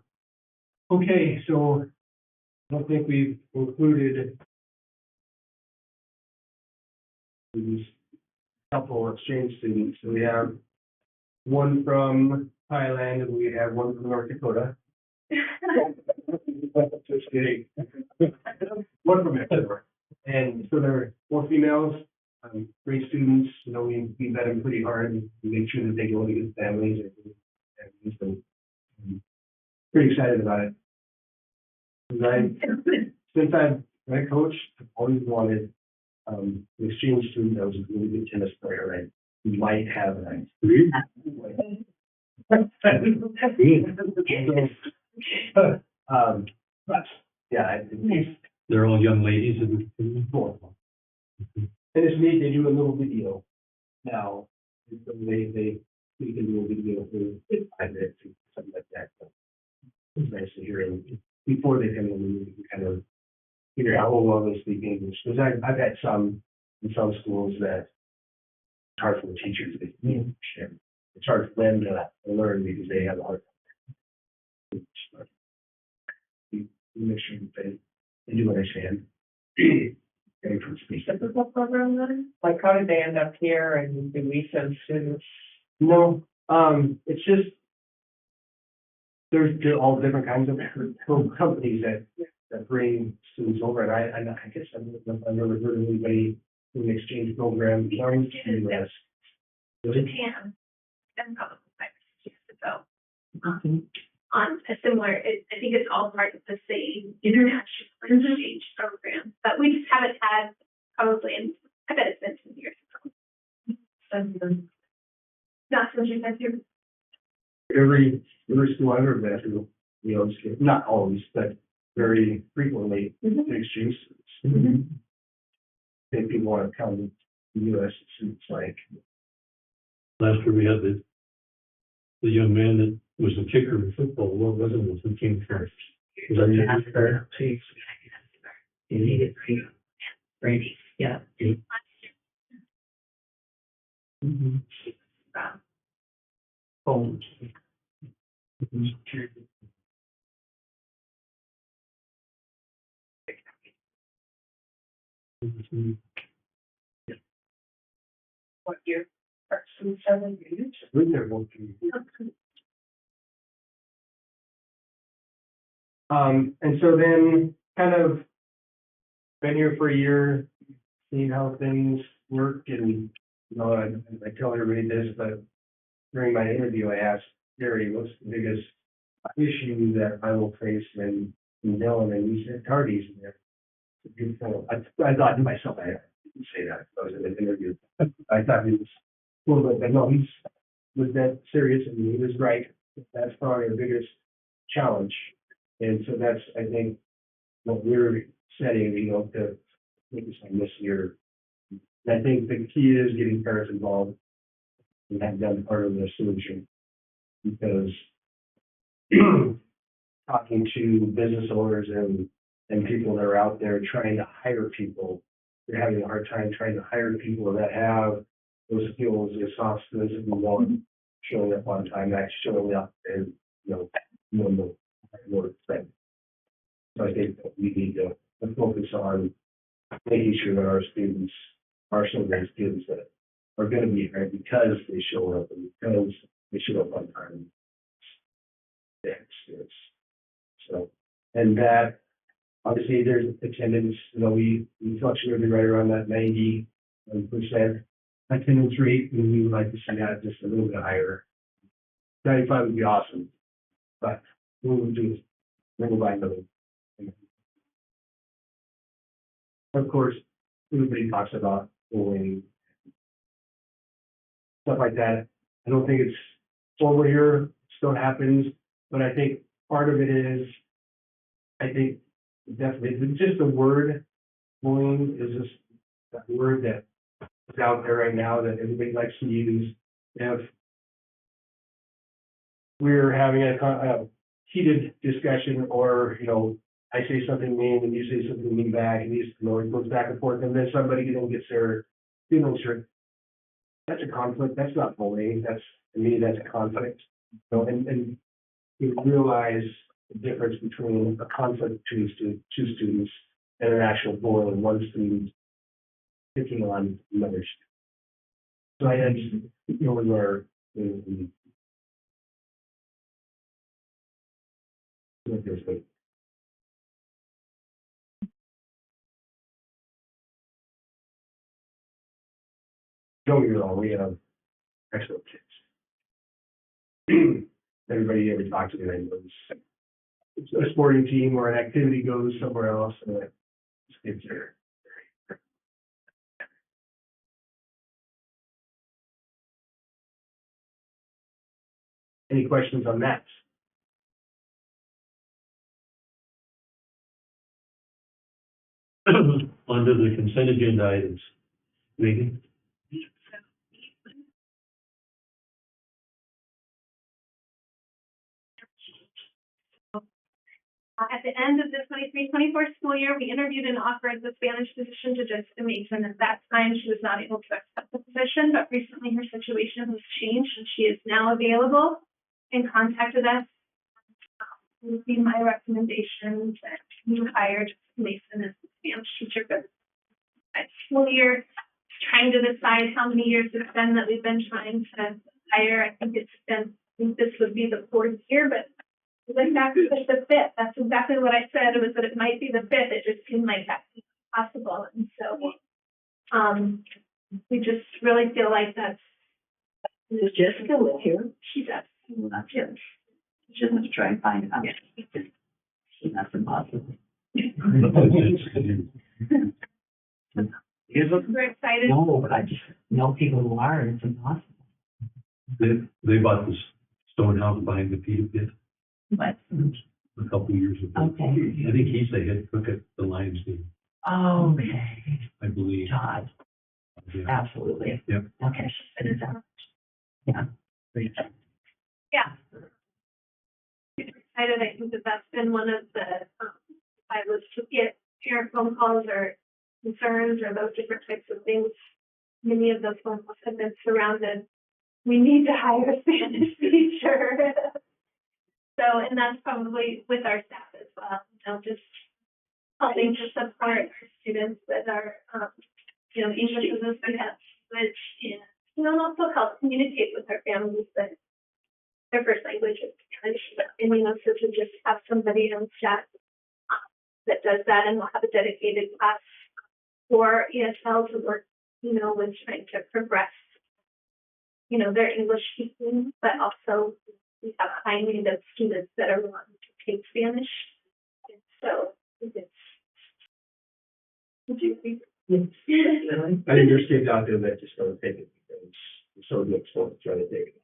Okay, so I don't think we've included these couple exchange students. So we have one from Thailand and we have one from North Dakota. Just kidding. One from Ecuador. And so they're all females, great students. You know, we vet them pretty hard. We make sure that they go to good families and so pretty excited about it. Since I coached, I've always wanted an exchange student that was a really good tennis player, right? Who might have an but yeah, They're all young ladies. and it's neat. They do a little video now. And so they can do a video for 5 minutes or something like that. So it's nice to hear them before they come in. We can kind of figure out how well they speak English. Because I've had some in some schools that it's hard for the teachers to speak English. And it's hard for them to learn because they have a hard time. We make sure that they do understand. Typical program then? Like how did they end up here and do we send students? No, it's just, they're all different kinds of companies that bring students over, and I guess I've never heard of anybody in an exchange program beyond the US. Japan, and probably 5 or 6 years ago. On a similar, I think it's all part of the same international exchange program, but we just haven't had probably, and I bet it's been 2 years ago. Not since you've been here. Every school I've ever been to, you know, not always, but very frequently, exchange students. If people want to come to the US, it's like. Last year we had the young man that was the kicker in football. What was it? Who came first? Was that you? Jasper, you need it, Brady, yeah. Boom. What year? From 7 years? Been there one thing. And so then kind of been here for a year, seeing how things work and, you know, I tell everybody this, but during my interview, I asked Gary, what's the biggest issue that I will face in Dillon, and he said Tardy's in there. I thought to myself, I didn't say that, I was in an interview. I thought he was, well, but no, he's was that serious and he was right. That's probably the biggest challenge. And so that's, I think, what we're setting, you know, to focus on this year. And I think the key is getting parents involved and have done part of the solution. because talking to business owners and people that are out there trying to hire people, they're having a hard time trying to hire people that have those skills, the soft skills that we want, showing up on time, actually showing up and, normal work thing. So I think that we need to focus on making sure that our students are some of those students that are gonna be here because they show up and because they show up on time. Yes, yes. So, and that, obviously, there's attendance, we fluctuated right around that 90% attendance rate, and we would like to see that just a little bit higher. 95 would be awesome, but we will do little by little. Of course, everybody talks about bullying, stuff like that. I don't think it's over here, it still happens, but I think part of it is, I think definitely, it's just the word bullying is just that word that is out there right now that everybody likes to use. If we're having a heated discussion, or, I say something mean and you say something mean back, and it goes back and forth, and then somebody, gets their feelings hurt. That's a conflict. That's not bullying. To me, that's a conflict. And you realize the difference between a conflict between two students and an actual bullying, one student picking on another student. So I just, where don't get me wrong, we have excellent kids. Everybody ever talks to me, knows a sporting team or an activity goes somewhere else, and kids are. Any questions on that? Under the consent agenda items. Megan? At the end of the 23-24 school year, we interviewed and offered the Spanish position to Jessica Mason. At that time, she was not able to accept the position, but recently her situation has changed and she is now available and contacted us. It would be my recommendation that you hire Jessica Mason as the Spanish teacher for that school year. Trying to decide how many years it's been that we've been trying to hire. I think this would be the 4th year, but exactly the 5th. That's exactly what I said. It was that it might be the 5th. It just seemed like that's possible. And so we just really feel like that's. Does Jessica live here? She does. Not yet. She doesn't have to try and find out. That's impossible. We're excited. No, but I just know people who are, and it's impossible. They bought this stone house behind the Peter Pit But, a couple of years ago. okay. I think he's the head cook at the Lions Den, Okay. I believe. Todd, Yeah. absolutely. Yep. Okay. Yeah. Yeah. Excited. I think that's been one of the, I was to get parent phone calls or concerns or those different types of things. Many of those phone calls have been surrounded. We need to hire a Spanish teacher. So, and that's probably with our staff as well, just helping to support our students that are, English is a second language, and, also help communicate with our families that their first language is Spanish. And, so to just have somebody on staff that does that, and we'll have a dedicated class for ESL to work, with trying to progress, their English speaking, but also we have a high need of students that are wanting to take Spanish. And so it's. Would you agree? I think there's kids out there that just don't take it because it's so good to try to take it.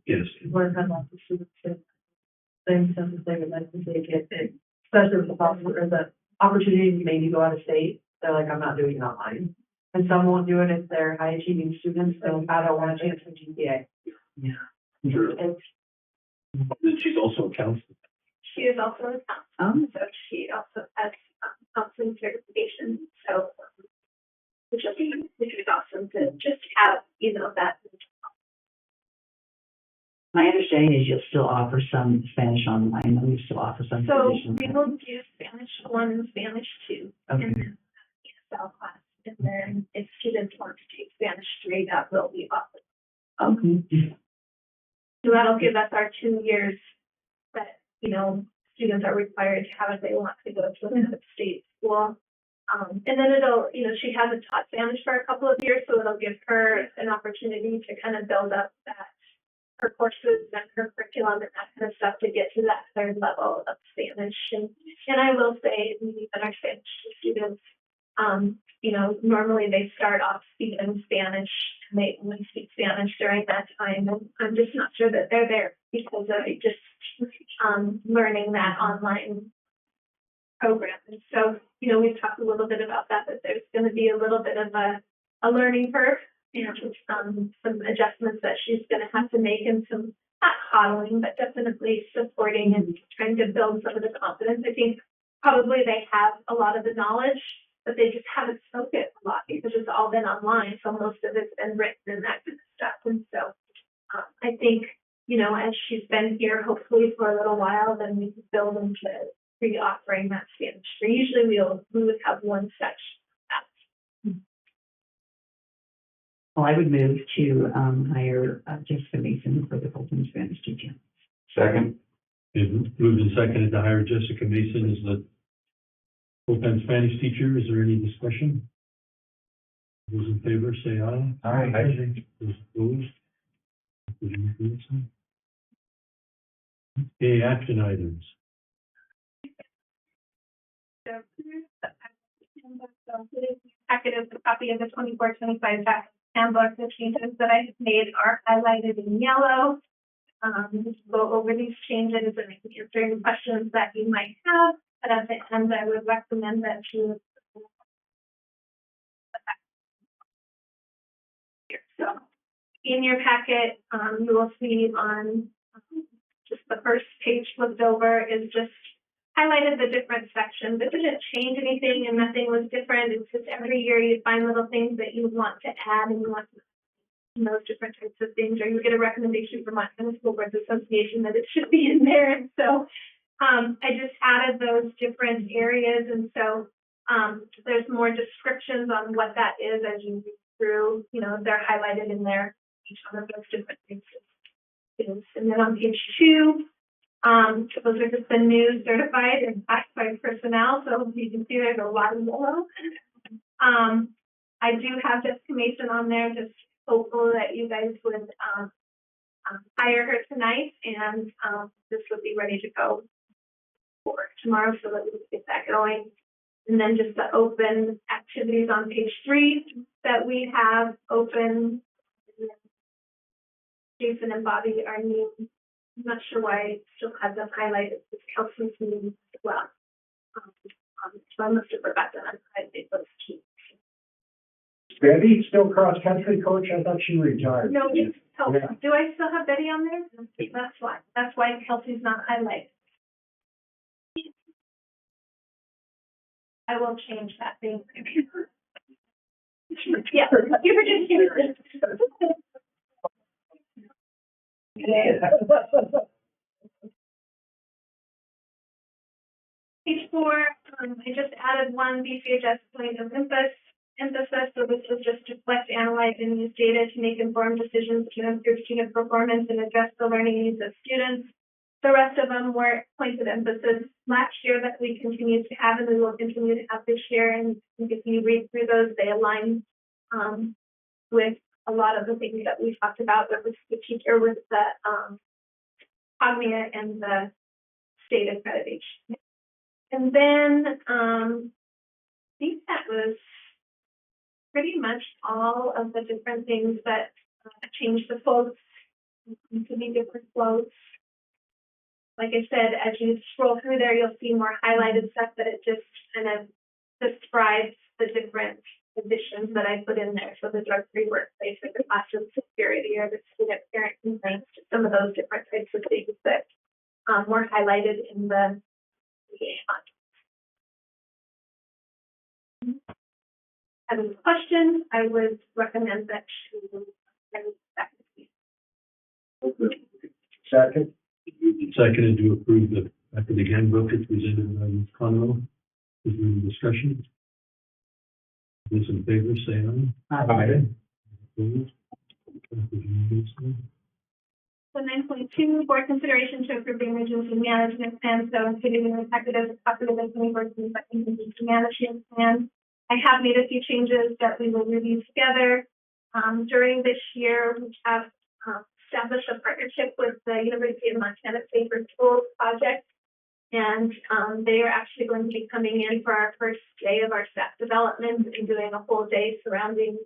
Yes. Work on lots of students, same sense as they would like to take it, especially with the possible, or the opportunity to maybe go out of state. They're like, I'm not doing it online. And some won't do it if they're high achieving students, so I don't want to chance for GPA. Yeah. Sure. And Then she's also a counselor. She is also a counselor, so she also has counseling certification, so which is awesome to just have, that. My understanding is you'll still offer some Spanish online, and you still offer some So traditional. we will do Spanish 1 and Spanish 2 Okay. in the ESL class. And then if students want to take Spanish 3, that will be offered. Okay. So that'll give us our 2 years that, students are required to have if they want to go to another state school. And then it'll, she hasn't taught Spanish for a couple of years, so it'll give her an opportunity to kind of build up her courses and her curriculum and that kind of stuff to get to that third level of Spanish. And I will say, even our Spanish students, normally they start off speaking Spanish and they only speak Spanish during that time. And I'm just not sure that they're there because of just learning that online program. And so, we've talked a little bit about that there's going to be a little bit of a learning curve and some adjustments that she's going to have to make and some, not coddling, but definitely supporting and trying to build some of the confidence. I think probably they have a lot of the knowledge, but they just haven't spoken it a lot because it's all been online. So most of it's been written and that kind of stuff. And so I think, as she's been here, hopefully for a little while, then we can build into re-offering that Spanish. So usually we would have one section. Well, I would move to hire Jessica Mason for the full-time Spanish teacher. Second. Moved and seconded to hire Jessica Mason as the full-time Spanish teacher. Is there any discussion? Those in favor, say aye. Aye. Those opposed? Okay, action items. So today's packet is a copy of the 24-25 handbook. The changes that I have made are highlighted in yellow. Just go over these changes and answer any questions that you might have. But at the end, I would recommend that you. So in your packet, you will see on just the first page flipped over is just highlighted the different sections. It didn't change anything and nothing was different. It's just every year you find little things that you want to add and you want to those different types of things, or you get a recommendation from Montana School Boards Association that it should be in there. And so I just added those different areas. And so there's more descriptions on what that is as you read through, they're highlighted in there, each one of those different things. And then on page 2, those are just the new certified and classified personnel. So you can see there's a lot of yellow. I do have Jessica Mason on there, just hopeful that you guys would hire her tonight, and this would be ready to go for tomorrow so that we can get that going. And then just the open activities on page 3 that we have open. Jason and Bobby are new. I'm not sure why I still have them highlighted. It's Kelsey's new as well. So I must have forgot that I highlighted those two. Betty, still cross-country coach? I thought she retired. No, it's Kelsey. Yeah. Do I still have Betty on there? That's why. That's why Kelsey's not highlighted. I will change that thing. Yeah, you were just here. Page 4, I just added one BCHS point of emphasis. So this was just to collect, analyze, and use data to make informed decisions to improve student performance and address the learning needs of students. The rest of them were points of emphasis last year that we continued to have and we will continue to have this year. And if you read through those, they align with a lot of the things that we talked about with the teacher, with the COGMIA and the state accreditation. And then I think that was pretty much all of the different things that changed the floats to be different floats. Like I said, as you scroll through there, you'll see more highlighted stuff that it just kind of describes the different additions that I put in there. So the drug-free workplace, or the classroom security, or the student parent concerns, just some of those different types of things that were highlighted in the having questions, I would recommend that you send it back to me. Second, Seconded to approve the academic handbook as presented by Ms. Conroe. Is there any discussion? Those in favor, say aye. Aye. Opposed? Passes unanimously. So 9.2, board consideration to approve the emergency management plan, so including the executive, executive and emergency management plan. I have made a few changes that we will review together. During this year, we have established a partnership with the University of Montana Safer Schools project. And they are actually going to be coming in for our first day of our staff development and doing a whole day surrounding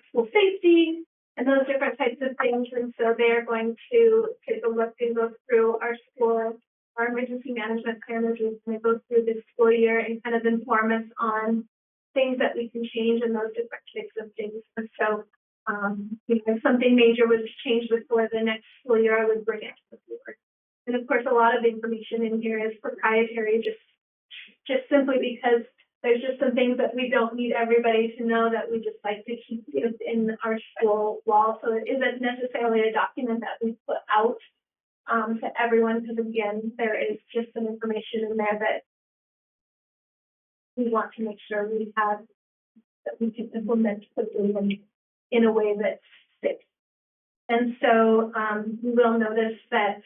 school safety and those different types of things. And so they're going to take a look and go through our school, our emergency management plan as we're going to go through this school year and kind of inform us on things that we can change and those different types of things. And so if something major was changed before the next school year, I would bring it to the board. And of course, a lot of information in here is proprietary, just simply because there's just some things that we don't need everybody to know that we just like to keep in our school wall. So it isn't necessarily a document that we put out to everyone, because again, there is just some information in there that we want to make sure we have, that we can implement quickly in a way that's safe. And so you will notice that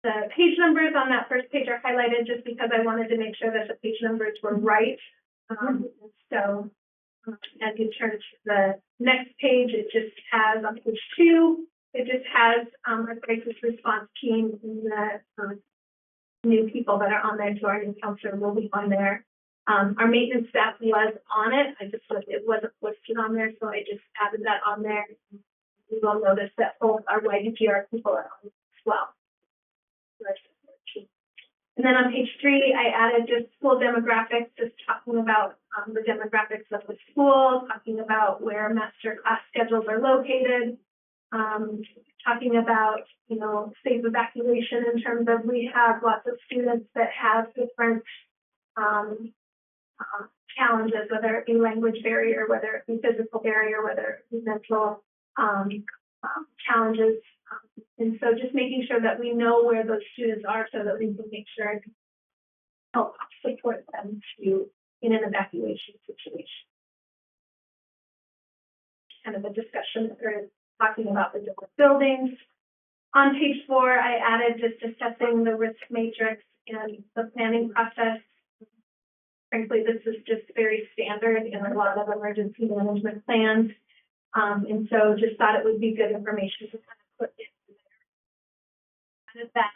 the page numbers on that first page are highlighted just because I wanted to make sure that the page numbers were right. So as you turn to the next page, it just has on page 2, it just has a crisis response team and the new people that are on there. So our new counselor will be on there. Our maintenance staff was on it. It wasn't listed on there, so I just added that on there. You will notice that both our YDGR people are on it as well. And then on page 3, I added just school demographics, just talking about the demographics of the school, talking about where master class schedules are located, talking about, safe evacuation in terms of we have lots of students that have different challenges, whether it be language barrier, whether it be physical barrier, whether it be mental challenges. And so just making sure that we know where those students are so that we can make sure and help support them in an evacuation situation. Kind of a discussion that we're talking about the different buildings. On page 4, I added just assessing the risk matrix and the planning process. Frankly, this is just very standard in a lot of emergency management plans. And so just thought it would be good information to kind of put in there. Added that.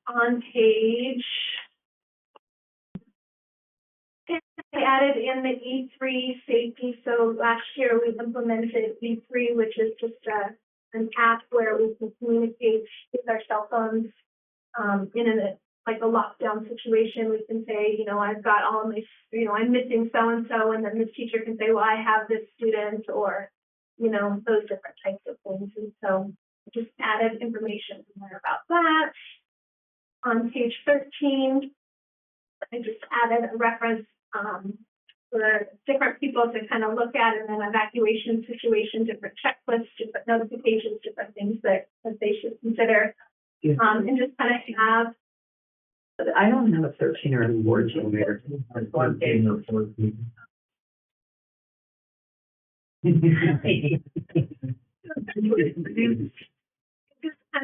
On page, I added in the E3 safety. So last year we implemented E3, which is just an app where we can communicate with our cell phones in like a lockdown situation. We can say, I've got all of my, I'm missing so-and-so, and then this teacher can say, well, I have this student, or, those different types of things. And so just added information in there about that. On page 13, I just added a reference for different people to kind of look at in an evacuation situation, different checklists, different notifications, different things that they should consider. And just kind of have. I don't have a 13 or a 14 there. Just kind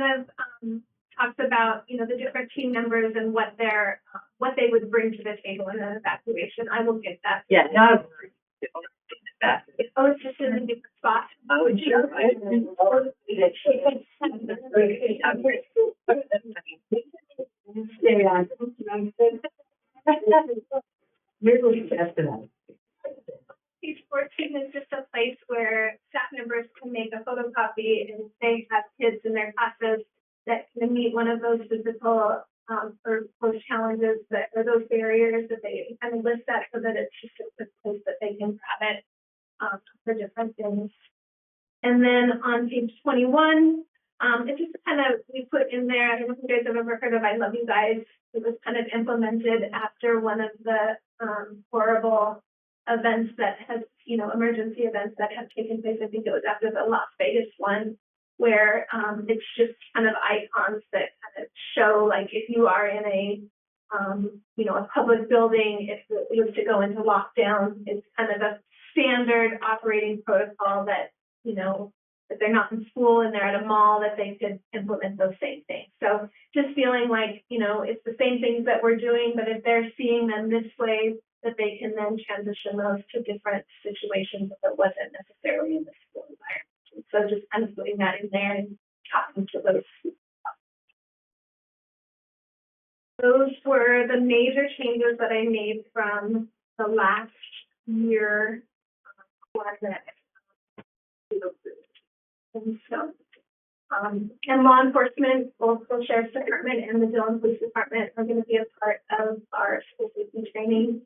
of talks about, the different team members and what they would bring to the table in an evacuation. I will get that. Yeah, no. Oh, it's just in a different spot. Oh, sure. Stay on. Really tested out. Page 14 is just a place where staff members can make a photocopy, and they have kids in their classes that can meet one of those physical or those challenges or those barriers, that they kind of list that so that it's just a place that they can grab it for different things. And then on page 21, it's just kind of, we put in there, I don't know if you guys have ever heard of I Love You Guys. It was kind of implemented after one of the horrible events that has, emergency events that have taken place. I think it was after the Las Vegas one, where it's just kind of icons that kind of show, like, if you are in a public building, if it was to go into lockdown, it's kind of a standard operating protocol that, if they're not in school and they're at a mall, that they could implement those same things. So just feeling like, it's the same things that we're doing, but if they're seeing them this way, that they can then transition those to different situations if it wasn't necessarily in the school environment. So just kind of putting that in there and talking to those. Those were the major changes that I made from the last year one that and so, and law enforcement, both the sheriff's department and the Dillon Police Department are going to be a part of our school safety training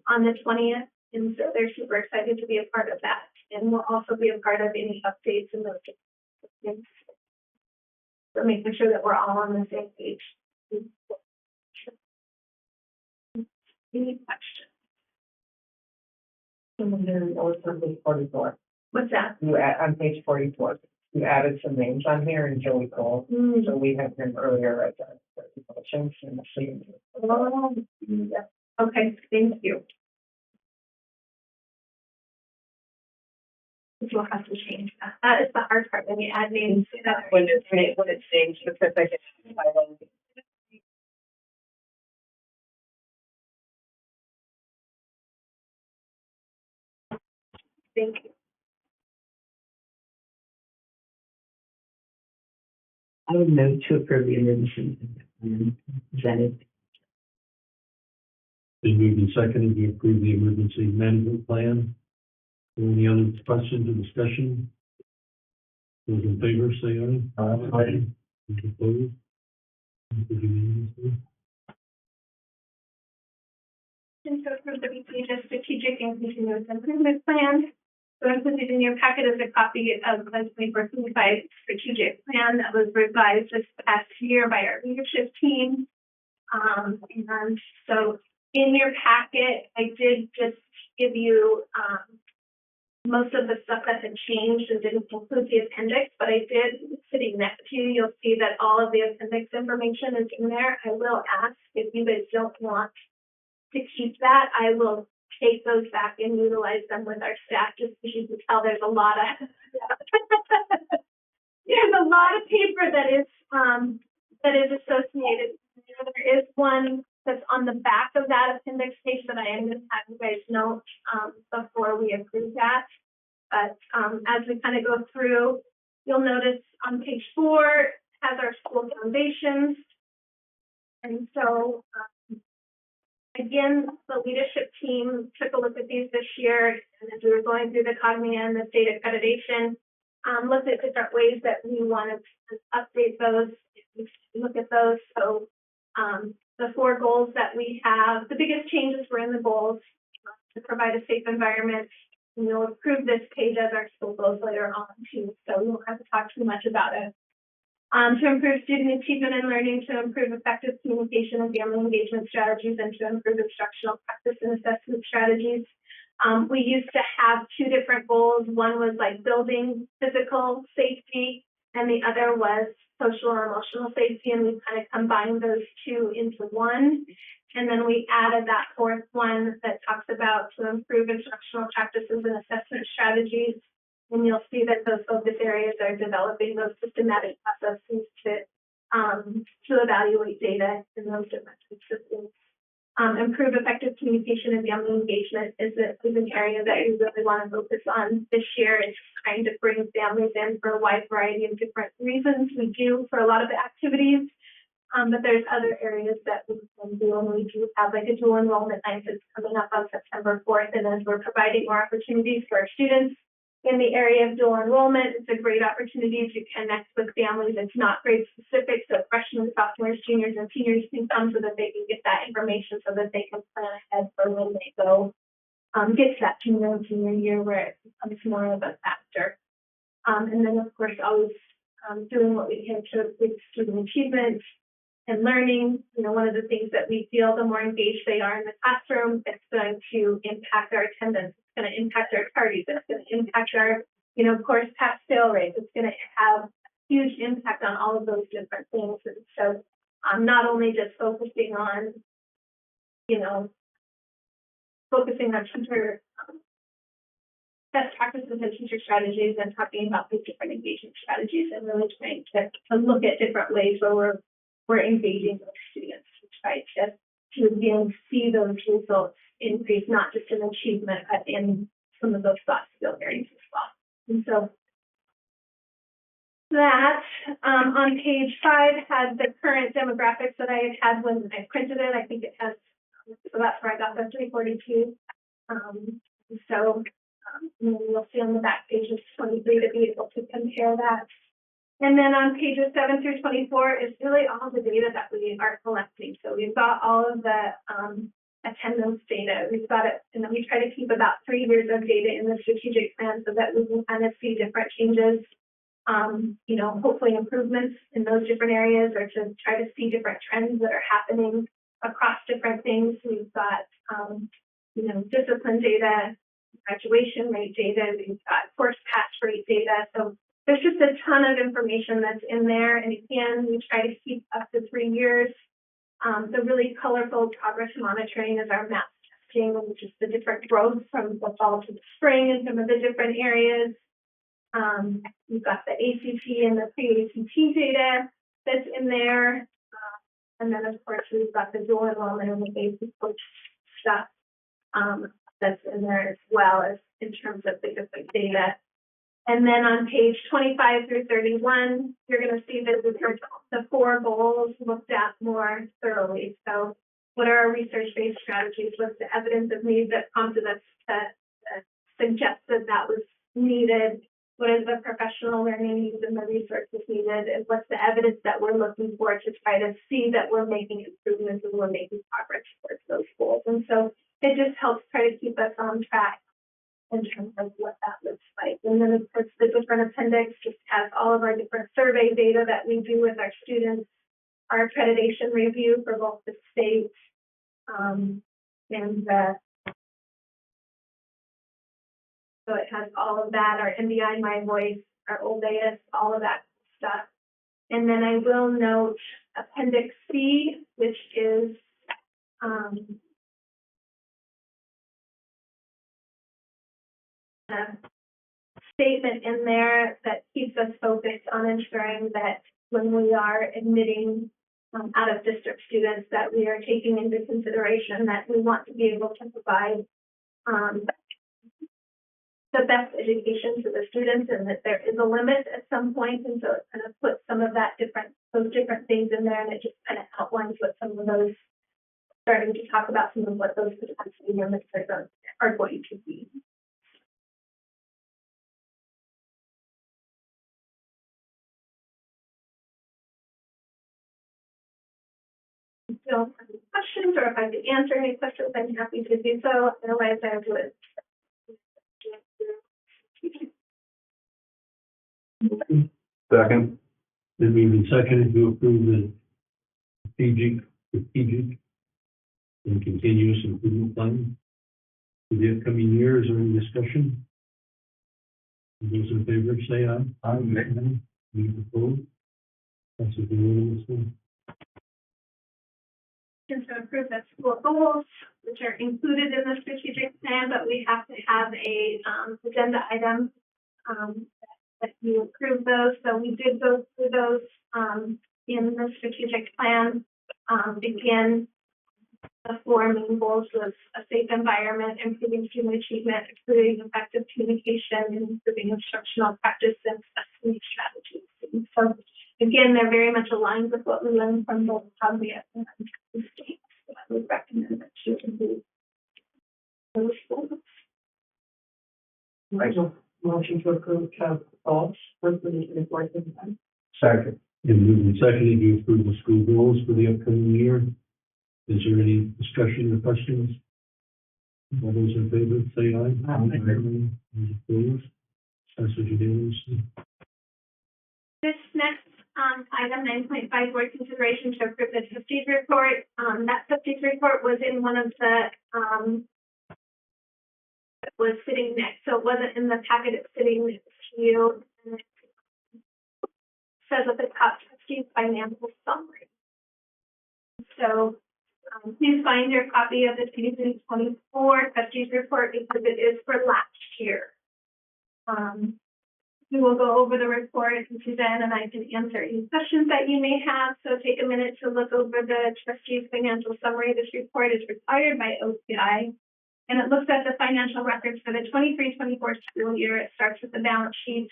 on the 20th. And so they're super excited to be a part of that. And we'll also be a part of any updates and those things. So making sure that we're all on the same page. Any questions? What's that? You add, on page 44, you added some names on here and Joey Cole. So we had him earlier as a motion and Yeah. Okay, thank you. You'll have to change that. That is the hard part when you add names. when it's saying specific. Thank you. I would move to approve the emergency plan presented. Been moved and seconded to approve the emergency management plan. Any other questions or discussion? Those in favor, say aye. Aye. Those opposed? Passes unanimously. And so for the BPHS strategic and continuous improvement plan. So included in your packet is a copy of the 2025 strategic plan that was revised this past year by our leadership team. And so in your packet, I did just give you most of the stuff that had changed and didn't include the appendix, but I did, sitting next to you, you'll see that all of the appendix information is in there. I will ask if you guys don't want to keep that, I will take those back and utilize them with our staff, just because you can tell there's a lot of there's a lot of paper that is associated. There is one that's on the back of that appendix page that I am going to have you guys note before we approve that. But as we kind of go through, you'll notice on page 4 has our school foundations. And so again, the leadership team took a look at these this year, and as we were going through the Cognia and the state accreditation, looked at different ways that we wanted to update those, look at those. So the 4 goals that we have, the biggest changes were in the goals to provide a safe environment. And we'll approve this page as our school goals later on too, so we won't have to talk too much about it. To improve student achievement and learning, to improve effective communication and family engagement strategies, and to improve instructional practice and assessment strategies. We used to have 2 different goals. One was like building physical safety, and the other was social or emotional safety, and we kind of combined those 2 into one. And then we added that 4th one that talks about to improve instructional practices and assessment strategies. And you'll see that those focus areas are developing those systematic processes to evaluate data in those different systems. Improve effective communication and family engagement is an area that we really want to focus on this year. It's trying to bring families in for a wide variety of different reasons. We do for a lot of the activities, but there's other areas that we can do, and we do have like a dual enrollment night that's coming up on September 4th, and as we're providing more opportunities for our students in the area of dual enrollment, it's a great opportunity to connect with families. It's not grade specific, so freshmen, sophomores, juniors, and seniors can come so that they can get that information so that they can plan ahead for when they go get to that junior and senior year where it becomes more of a factor. And then, of course, always doing what we can to improve student achievement and learning. You know, one of the things that we feel, the more engaged they are in the classroom, it's going to impact our attendance. It's going to impact our tardies. It's going to impact our, you know, course pass fail rate. It's going to have huge impact on all of those different things. And so not only just focusing on, you know, focusing on teacher best practices and teacher strategies and talking about these different engagement strategies and really trying to look at different ways where we're engaging those students to try to again see those results increase, not just in achievement, but in some of those soft skill areas as well. And so that on page 5 had the current demographics that I had when I printed it. I think it has, so that's where I got the 342. And then you'll see on the back page of 23 to be able to compare that. And then on pages 7 through 24 is really all the data that we are collecting. So we've got all of the attendance data. We've got it, and then we try to keep about 3 years of data in the strategic plan so that we can kind of see different changes, you know, hopefully improvements in those different areas, or to try to see different trends that are happening across different things. We've got, you know, discipline data, graduation rate data, we've got course pass rate data. So there's just a ton of information that's in there. And again, we try to keep up to 3 years. The really colorful progress monitoring is our MAP testing, which is the different growth from the fall to the spring in some of the different areas. We've got the ACT and the pre-ACT data that's in there. And then, of course, we've got the dual enrollment and the basic coach stuff that's in there as well as in terms of the different data. And then on page 25 through 31, you're going to see that the 4 goals looked at more thoroughly. So what are our research-based strategies? What's the evidence of need that prompted us to suggest that that was needed? What is the professional learning needs and the resources needed? And what's the evidence that we're looking for to try to see that we're making improvements and we're making progress towards those goals? And so it just helps try to keep us on track in terms of what that looks like. And then, of course, the different appendix just has all of our different survey data that we do with our students, our accreditation review for both the state so it has all of that, our NDI, My Voice, our OLEAS, all of that stuff. And then I will note Appendix C, which is a statement in there that keeps us focused on ensuring that when we are admitting out of district students, that we are taking into consideration that we want to be able to provide the best education to the students, and that there is a limit at some point. And so it kind of puts some of those different things in there, and it just kind of outlines what some of those, starting to talk about some of what those potentially limits are going to be. If you don't have any questions, or if I could answer any questions, I'm happy to do so. Otherwise, I would. Second. Then we even seconded to approve the strategic and continuous improvement plan for the upcoming year. Is there any discussion? Those in favor, say aye. Aye. Any opposed? That's a unanimous. To approve the school goals, which are included in the strategic plan, but we have to have a agenda item that you approve those. So we did go through those in the strategic plan. Again, the 4 main goals was a safe environment, improving student achievement, improving effective communication, and improving instructional practice and assessment strategies. And so again, they're very much aligned with what we learned from both Columbia and the state. So I would recommend that you include those goals. Motion to approve goals for the report. Second. And moving seconded to approve the school goals for the upcoming year. Is there any discussion or questions? All those in favor, say aye. Aye. Any opposed? That's what you do. This next, item 9.5, board consideration to approve the trustees report. That trustees report was in one of the, was sitting next, so it wasn't in the packet, it's sitting next to you. And it says at the top, trustees financial summary. So, please find your copy of the 2024 trustees report because it is for last year. We will go over the report, and Suzanne and I can answer any questions that you may have. So take a minute to look over the trustees financial summary. This report is required by OCI, and it looks at the financial records for the 23-24 school year. It starts with the balance sheet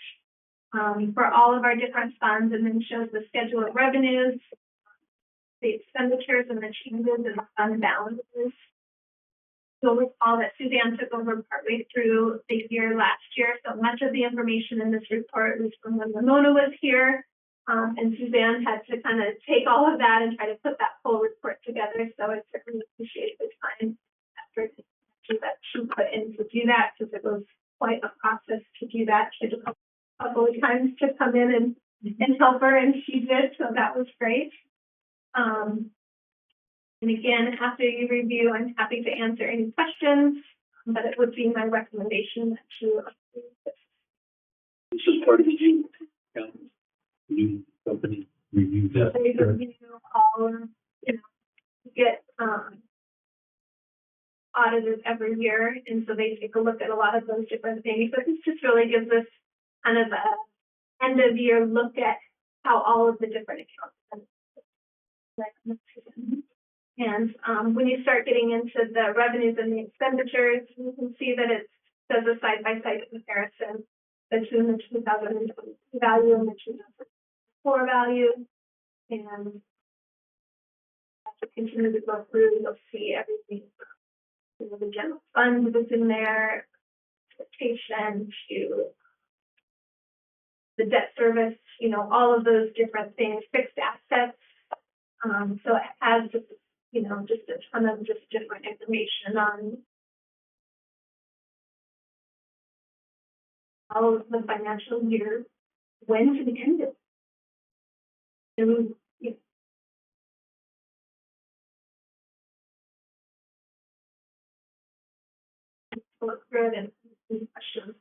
for all of our different funds, and then shows the schedule of revenues, the expenditures, and the changes in the fund balances. You'll recall that Suzanne took over partway through the year last year, so much of the information in this report was from when Ramona was here. And Suzanne had to kind of take all of that and try to put that whole report together, so I certainly appreciate the time after that she put in to do that, because it was quite a process to do that. She had a couple of times to come in and help her, and she did, so that was great. And again, after you review, I'm happy to answer any questions, but it would be my recommendation that you approve this. This is part of the new company review that. They review all, get, auditors every year, and so they take a look at a lot of those different things, but this just really gives us kind of a end of year look at how all of the different accounts. And when you start getting into the revenues and the expenditures, you can see that it does a side-by-side comparison between the 2022 value and the 2004 value. And as you continue to go through, you'll see everything. The general fund was in there, expectation to the debt service, all of those different things, fixed assets. So it has just a ton of just different information on how the financial year went and ended. And, look through it and any questions.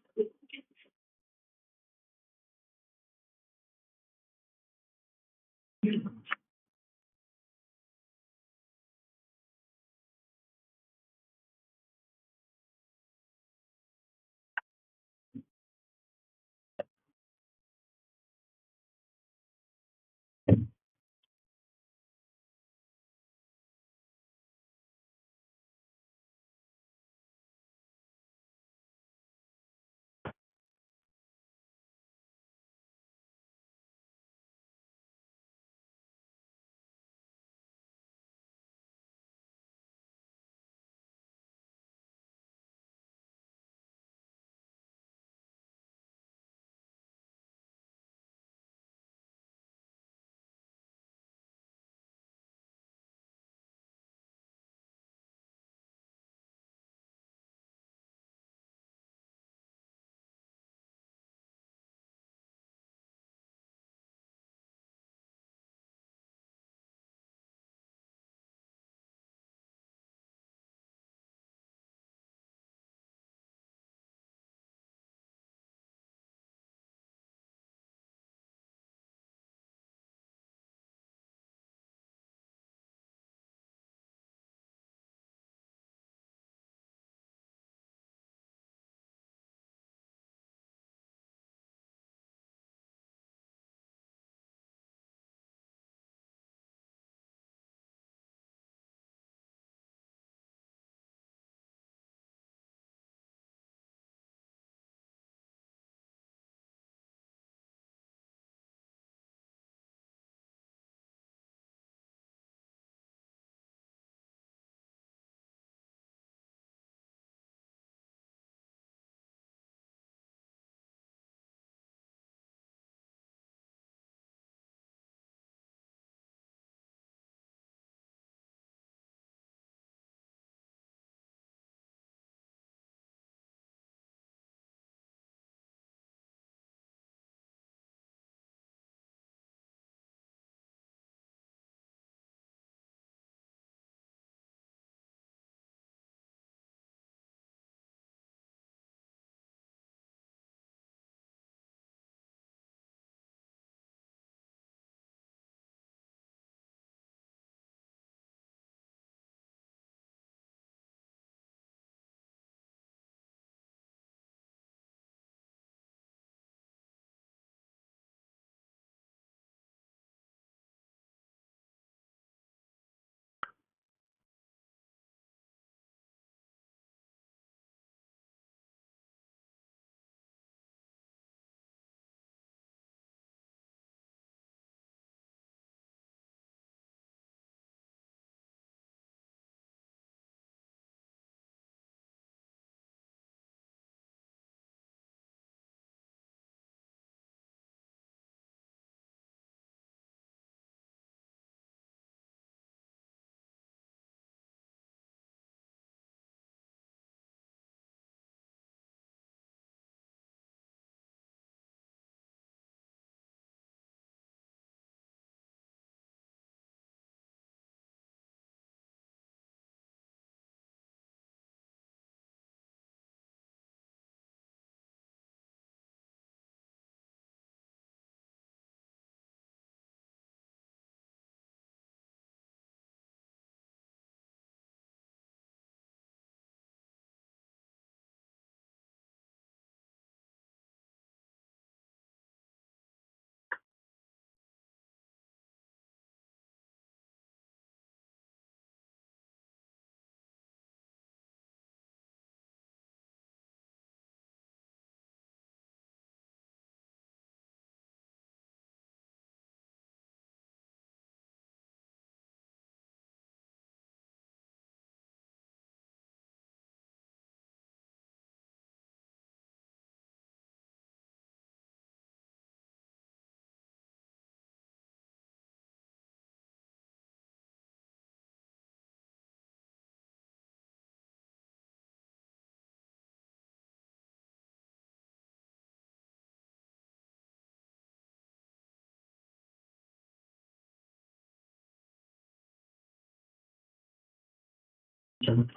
them.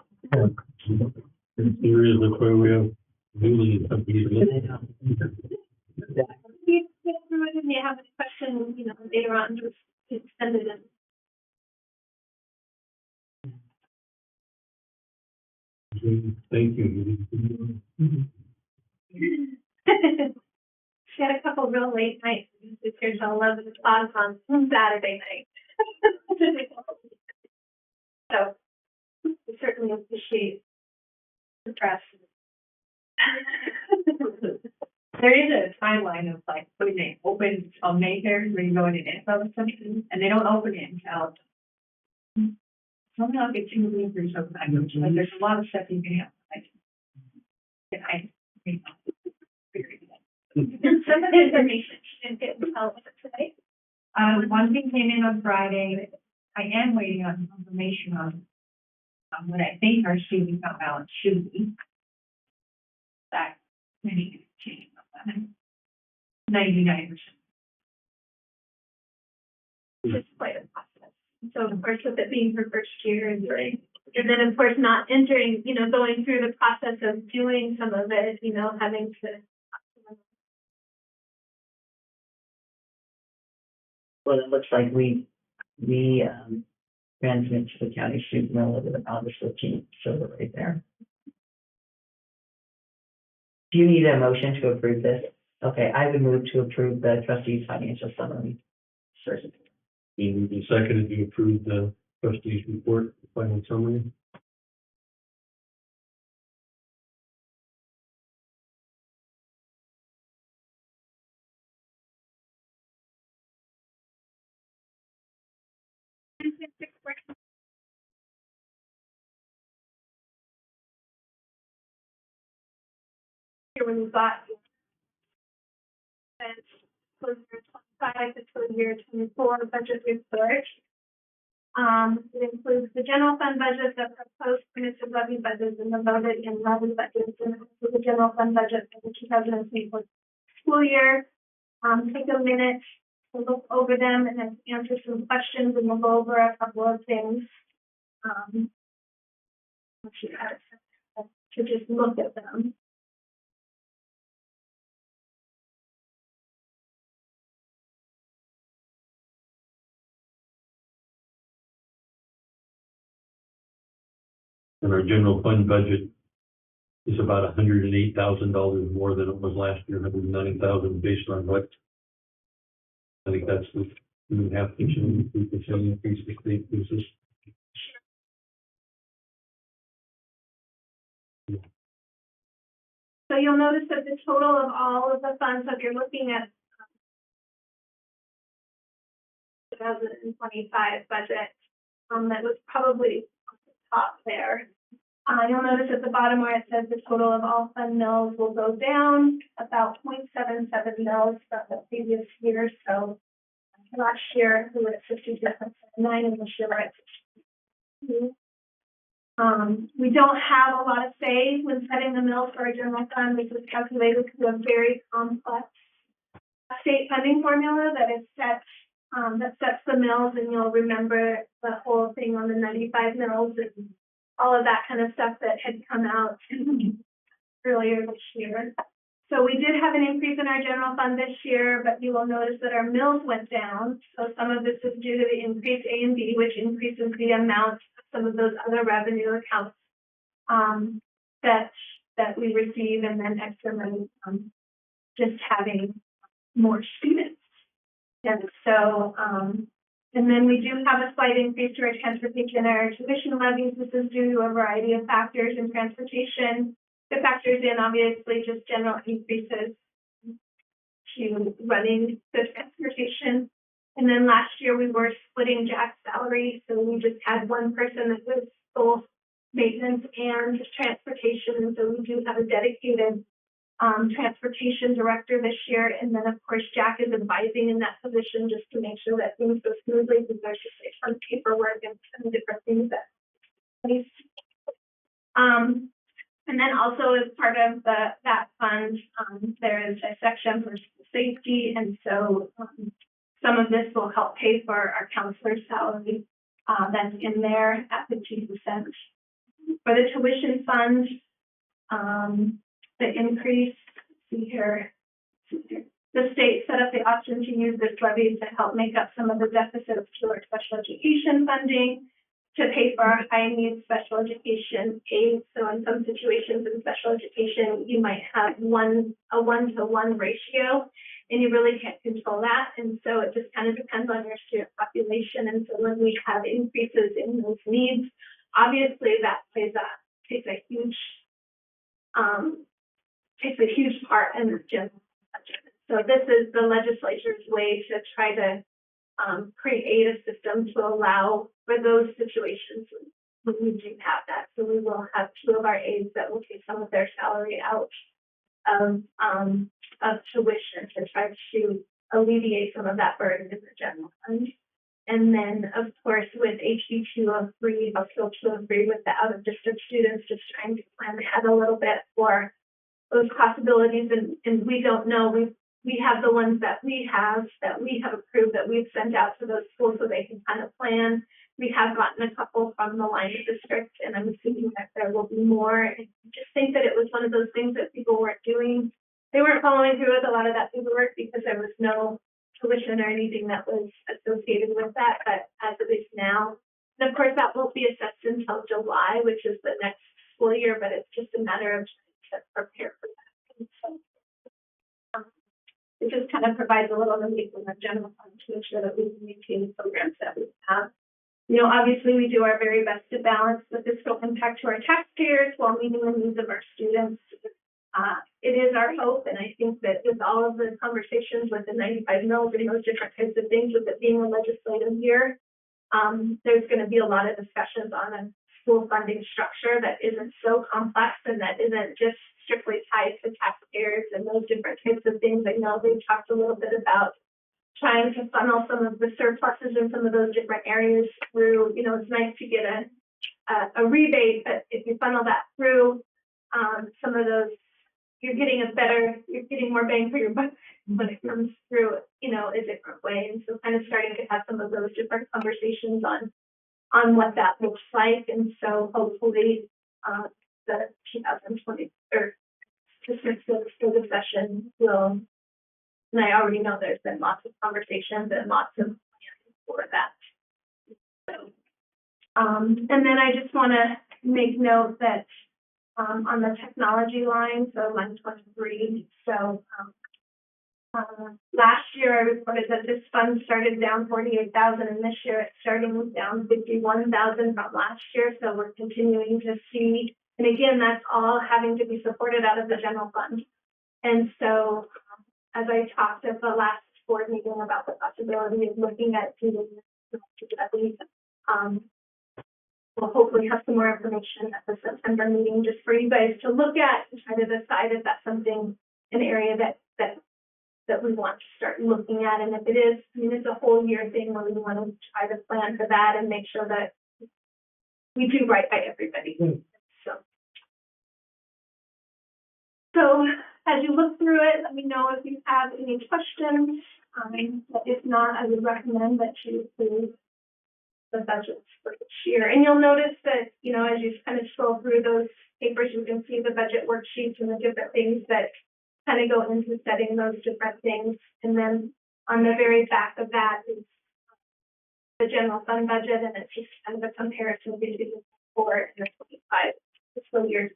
There is, that's why we have dueling companies. If you get through it and you have any questions, later on, just send it in. Thank you. She had a couple real late nights. She's here till 11 o'clock on Saturday night. So, we certainly appreciate the press. There is a timeline of like, when they open on Mayfair, where you go in and info something, and they don't open it until somehow get 2 weeks or something. Like, there's a lot of stuff you can have, like, Some of the information she didn't get until today. one thing came in on Friday. I am waiting on confirmation on what I think our student account balance should be. That many change on that. 99%. It's quite a process. So of course, with it being her first year and then of course not entering, going through the process of doing some of it, having to. Well, it looks like we transmit to the county student mill over August 15th, so we're right there. Do you need a motion to approve this? Okay, I would move to approve the trustees' financial summary. Sure. We moved and seconded to approve the trustees report, final summary. Here when you got fiscal year 25, fiscal year 24 budget report. It includes the general fund budget, the proposed municipal levy budget, and the voted in levy budgets, and the general fund budget for the 2024 school year. Take a minute to look over them and then answer some questions, and we'll go over a couple of things. To just look at them. And our general fund budget is about $108,000 more than it was last year, $109,000 based on what? I think that's the 2.5% increase the state uses. So you'll notice that the total of all of the funds, if you're looking at 2025 budget, that was probably on the top there. You'll notice at the bottom where it says the total of all fund mills will go down about 0.77 mils from the previous year. So last year we were at 52.9 and this year we're at 62. We don't have a lot of say when setting the mills for our general fund. This is calculated through a very complex state funding formula that is set, that sets the mills, and you'll remember the whole thing on the 95 mills and all of that kind of stuff that had come out earlier this year. So we did have an increase in our general fund this year, but you will notice that our mills went down. So some of this is due to the increase A and B, which increases the amount of some of those other revenue accounts that we receive, and then extra money just having more students. And so, and then we do have a slight increase to our transportation and our tuition levies. This is due to a variety of factors in transportation. The factors in obviously just general increases to running the transportation. And then last year we were splitting Jack's salary, so we just had one person that was both maintenance and transportation. And so we do have a dedicated transportation director this year. And then of course Jack is advising in that position just to make sure that things go smoothly, because there's just some paperwork and some different things that place. And then also as part of that fund, there is a section for safety, and so some of this will help pay for our counselor's salary that's in there at 50%. For the tuition fund, the increase, see here. The state set up the option to use this levy to help make up some of the deficits to our special education funding, to pay for our high needs special education aid. So in some situations in special education, you might have a 1-to-1 ratio, and you really can't control that. And so it just kind of depends on your student population. And so when we have increases in those needs, obviously that takes a huge part in the general budget. So this is the legislature's way to try to create a system to allow for those situations when we do have that. So we will have 2 of our aides that will take some of their salary out of tuition to try to alleviate some of that burden in the general fund. And then, of course, with HB 203, House 203, with the out-of-district students, just trying to plan ahead a little bit for those possibilities. And we don't know, we have the ones that we have approved, that we've sent out to those schools so they can kind of plan. We have gotten a couple from the line of district, and I'm assuming that there will be more. And I just think that it was one of those things that people weren't doing. They weren't following through with a lot of that paperwork because there was no tuition or anything that was associated with that. But as it is now, and of course that won't be assessed until July, which is the next school year, but it's just a matter of trying to prepare for that. And so, it just kind of provides a little relief in the general fund to ensure that we can maintain the programs that we have. You know, obviously we do our very best to balance the fiscal impact to our taxpayers while meeting the needs of our students. It is our hope, and I think that with all of the conversations with the 95 mills and those different types of things, with it being a legislative year, there's going to be a lot of discussions on a school funding structure that isn't so complex and that isn't just strictly tied to taxpayers and those different types of things. I know they've talked a little bit about trying to funnel some of the surpluses in some of those different areas through, you know, it's nice to get a rebate, but if you funnel that through some of those, you're getting more bang for your buck when it comes through, you know, a different way. And so kind of starting to have some of those different conversations on what that looks like. And so hopefully the 2020 or this school session will, and I already know there's been lots of conversations and lots of plans for that. So, and then I just want to make note that on the technology line, so line 23, so last year I reported that this fund started down 48,000, and this year it's starting down 51,000 from last year. So we're continuing to see, and again, that's all having to be supported out of the general fund. And so, as I talked at the last board meeting about the possibility of looking at doing least, we'll hopefully have some more information at the September meeting just for you guys to look at and try to decide if that's something, an area that we want to start looking at. And if it is, I mean, it's a whole year thing where we want to try to plan for that and make sure that we do right by everybody. So as you look through it, let me know if you have any questions. If not, I would recommend that you approve the budgets for this year. And you'll notice that, you know, as you kind of scroll through those papers, you can see the budget worksheets and the different things that kind of go into setting those different things. And then on the very back of that is the general fund budget, and it's just kind of a comparison between the 4 and the 25 fiscal years.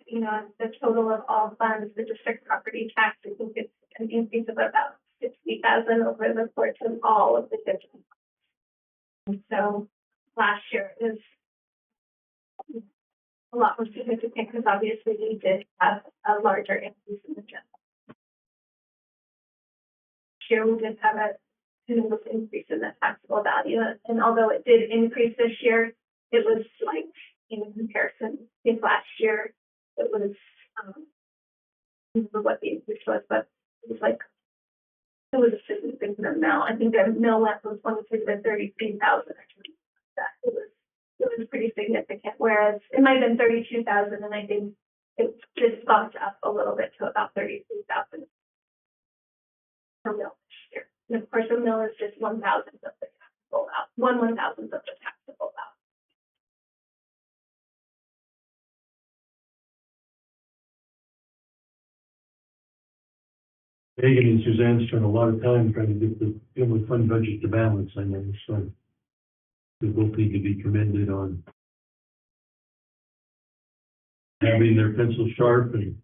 You know, the total of all funds, the district property tax, I think it's an increase of about 60,000 over the course of all of the different funds. And so last year is a lot more significant because obviously we did have a larger increase in the general. This year we did have a tremendous increase in the taxable value, and although it did increase this year, it was slight in comparison. I think last year it was, I don't remember what the increase was, but it was like, it was a significant amount. I think the mill went from 23 to 33,000 or something like that. It was pretty significant, whereas it might have been 32,000, and I think it just bumped up a little bit to about 33,000 per mill this year. And of course, a mill is just 1,000th of the taxable out, 1/1,000th of the taxable out. Megan and Suzanne spent a lot of time trying to get the general fund budget to balance, I know, so they both need to be commended on having their pencil sharp and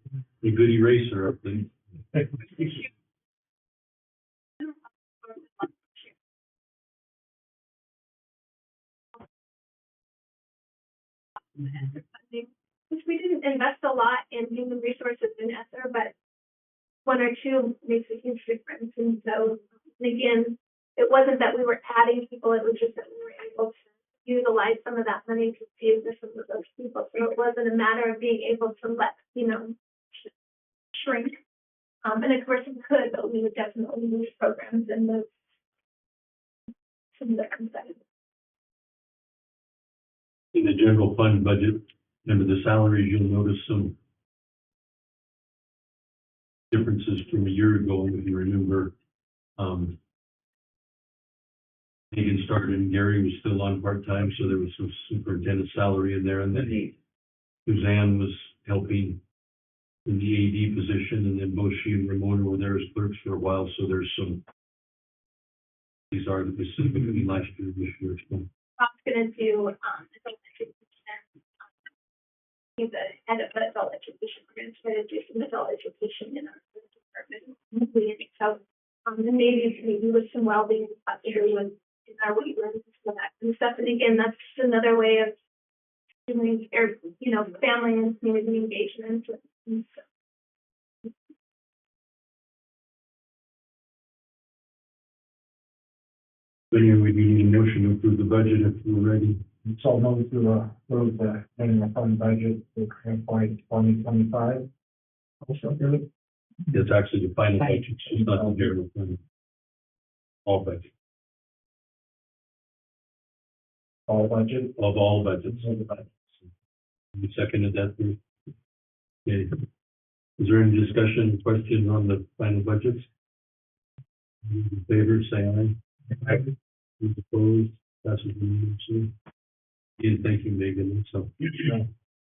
a good eraser up there. Which we didn't invest a lot in human resources in ESSER, but one or two makes a huge difference. And so, again, it wasn't that we were adding people, it was just that we were able to utilize some of that money to use some of those people. So it wasn't a matter of being able to let, shrink. And of course we could, but we would definitely use programs and those, some of the incentives. In the general fund budget, under the salaries, you'll notice some differences from a year ago, if you remember. Megan started and Gary was still on part-time, so there was some superintendent salary in there, and then Suzanne was helping in the AD position, and then both she and Ramona were there as clerks for a while, so there's some, these are the specifically last year, this year. So. Rob's gonna do, he's the head of adult education. We're gonna try to do some adult education in our department. So, and maybe with some well-being here with in our weight rooms and that kind of stuff. And again, that's just another way of doing, family and community engagement. And so. But anyway, we need a motion to approve the budget if we're ready. So move to approve the general fund budget for FY 2025. Also good. It's actually the final budget, it's not the general fund. All budget, All budget. of all budgets. You seconded that, Bruce? Okay. Is there any discussion, question on the final budgets? In favor, say aye. Aye. Those opposed, passes unanimously. Again, thank you, Megan. So,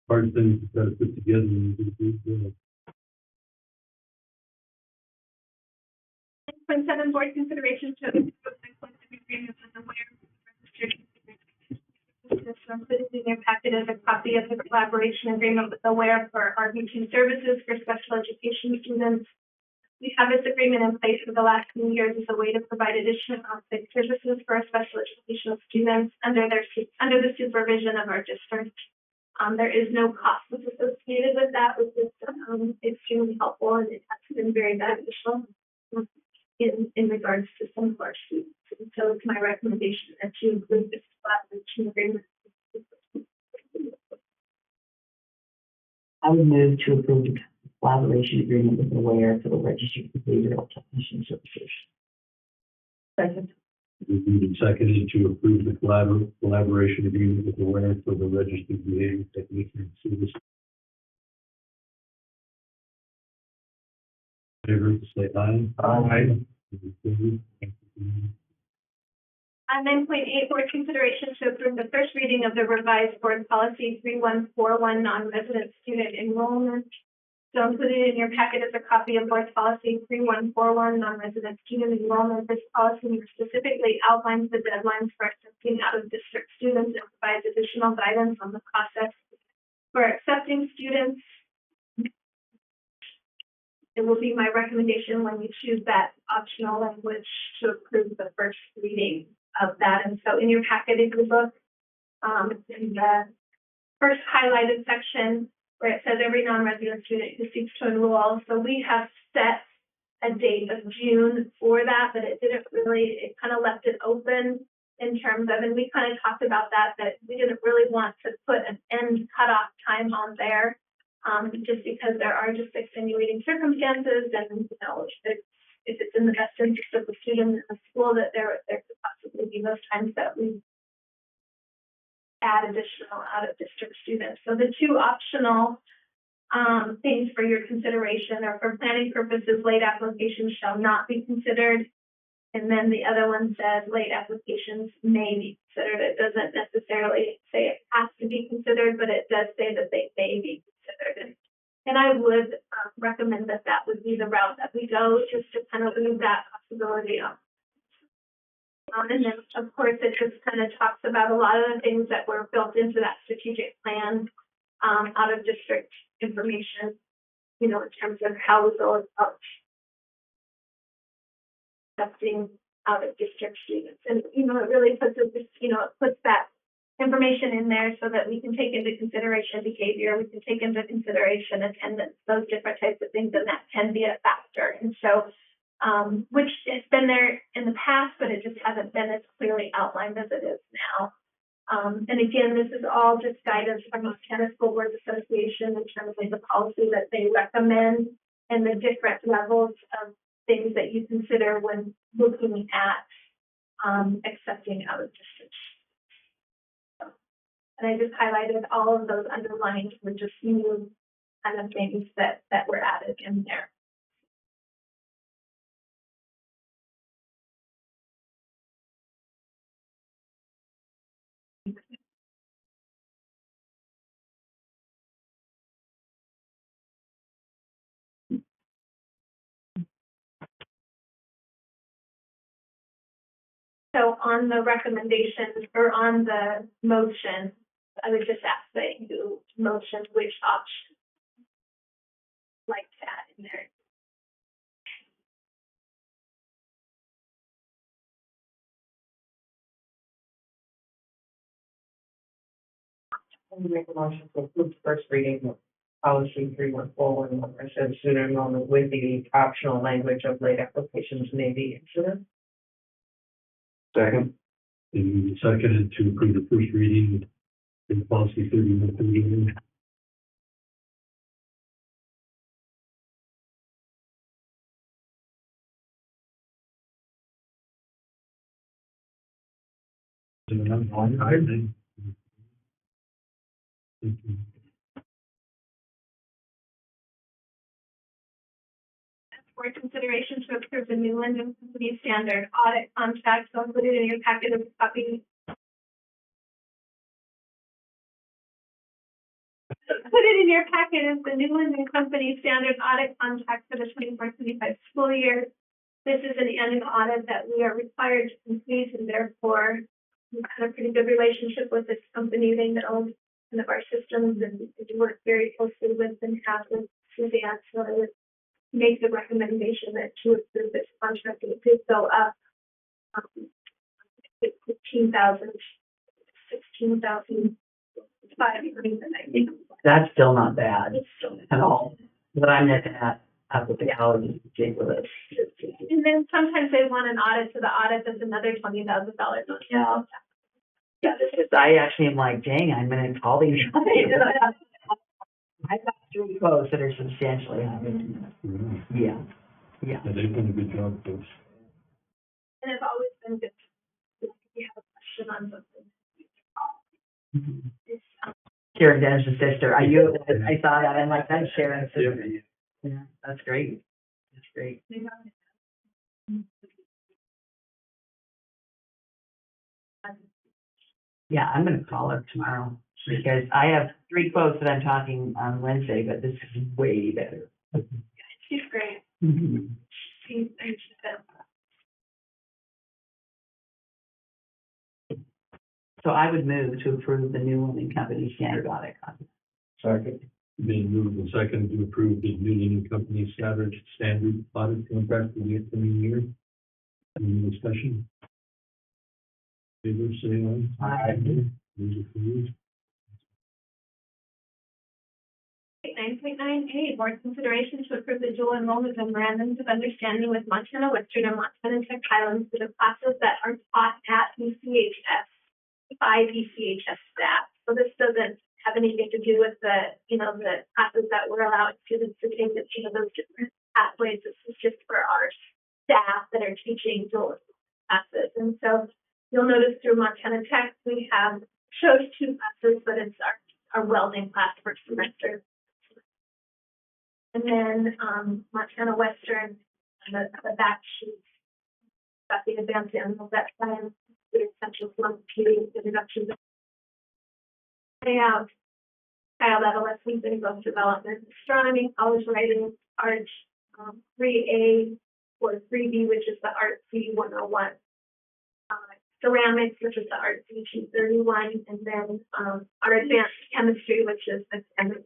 hard things you've got to put together. And do good. 6.7 board consideration to approve the collective agreement with the Ware registered included in your packet is a copy of the collaboration agreement with the Ware for RBT services for special education students. We have this agreement in place for the last few years as a way to provide additional on-site services for our special educational students under the supervision of our district. There is no cost associated with that, which is extremely helpful, and it has been very beneficial in regards to some of our students. And so it's my recommendation that you include this collaboration agreement. I would move to approve the collaboration agreement with the Ware for the registered behavioral technician services. Second. We've been seconded to approve the collaboration agreement with the Ware for the registered behavior technician service. Favor, say aye. Aye. On 9.8, board consideration to approve the first reading of the revised board policy 3141 non-resident student enrollment. So included in your packet is a copy of board policy 3141 non-resident student enrollment. This policy more specifically outlines the deadlines for accepting out-of-district students and provides additional guidance on the process for accepting students. It will be my recommendation when you choose that optional language to approve the first reading of that. And so in your packet is the book, in the first highlighted section where it says every non-resident student who seeks to enroll. So we have set a date of June for that, but it didn't really, it kind of left it open in terms of, and we kind of talked about that we didn't really want to put an end cutoff time on there, just because there are just extenuating circumstances and, you know, if it's in the best interest of the student in the school, that there could possibly be those times that we add additional out-of-district students. So the two optional things for your consideration are for planning purposes, late applications shall not be considered. And then the other one says late applications may be considered. It doesn't necessarily say it has to be considered, but it does say that they may be considered. And I would recommend that that would be the route that we go, just to kind of leave that possibility up. And then, of course, it just kind of talks about a lot of the things that were built into that strategic plan, out of district information, you know, in terms of how we go about accepting out of district students. And, you know, it really puts it, you know, it puts that information in there so that we can take into consideration behavior, we can take into consideration attendance, those different types of things, and that can be a factor. And so, which has been there in the past, but it just hasn't been as clearly outlined as it is now. And again, this is all just guidance from the Montana School Boards Association in terms of the policy that they recommend and the different levels of things that you consider when looking at accepting out of district. And I just highlighted all of those underlines were just new kind of things that were added in there. So on the recommendation or on the motion, I would just ask that you motion which option like to add in there. I'm gonna make a motion to approve first reading of policy 3141, where it says student enrollment with the optional language of late applications may be considered. Second. And we seconded to approve the first reading in policy 3131. For consideration to approve the New London Company Standard Audit Contract, so included in your packet of copy. Included in your packet is the New London Company Standard Audit Contract for the 24-25 school year. This is an annual audit that we are required to complete, and therefore we've had a pretty good relationship with this company. They know kind of our systems and we work very closely with and have with Suzanne. So I would make the recommendation that to approve this contract. It did go up 15,000, 16,000, I think. That's still not bad It's still at all. But I'm looking at applicability is ridiculous. And then sometimes they want an audit to the audit that's another $20,000. Yeah. Yeah, this is, I actually am like, dang, I'm gonna call these. I've got 3 quotes that are substantially higher. Yeah, yeah. And they've done a good job, folks. And it's always been good. If you have a question on something. It's, Sharon Dennis's sister, I saw that, I'm like, that's Sharon's sister. Yeah, that's great. That's great. Yeah, I'm gonna call her tomorrow because I have 3 quotes that I'm talking on Wednesday, but this is way better. she's great. She's been. So I would move to approve the New London Company Standard Audit Contract. Second. Been moved and seconded to approve the New London Company standard audit contract for the upcoming year. Any discussion? Favor say aye. Aye. Those opposed? 9.9A, board consideration to approve the dual enrollment memorandums of understanding with Montana Western and Montana Tech Highlands for the classes that are taught at BCHS by BCHS staff. So this doesn't have anything to do with the, the classes that we're allowing students to take at those different pathways. This is just for our staff that are teaching dual classes. And so you'll notice through Montana Tech, we have chose 2 classes, but it's our welding class for semester. And then Montana Western, the back sheet, got the advanced animal vet plan, the essential one, period, introduction to layout, child adolescent and growth development, astronomy, college writing, art, 3A or 3B, which is the Art C 101. Ceramics, which is the Art C 231, and then our advanced chemistry, which is the chemistry.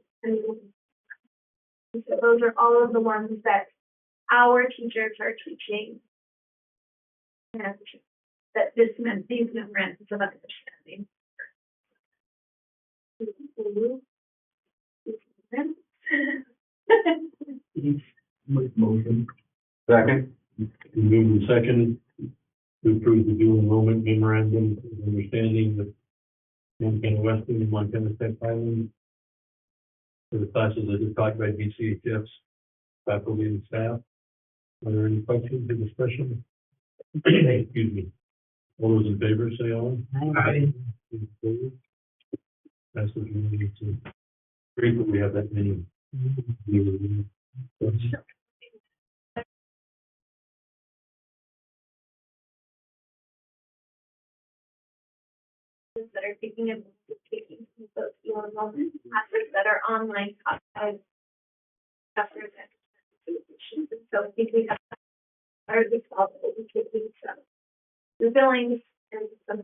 So those are all of the ones that our teachers are teaching, and that these memorandums of understanding. Make motion. Second? Moving second to approve the dual enrollment memorandum of understanding with Montana Western and Montana Tech Highlands for the classes that are taught by BCHS faculty and staff. Are there any questions or discussion? Excuse me. All those in favor, say aye. That's what we need to. Great that we have that many. That are taking those dual enrollment classes that are online classes. So we have already solved the billings and some.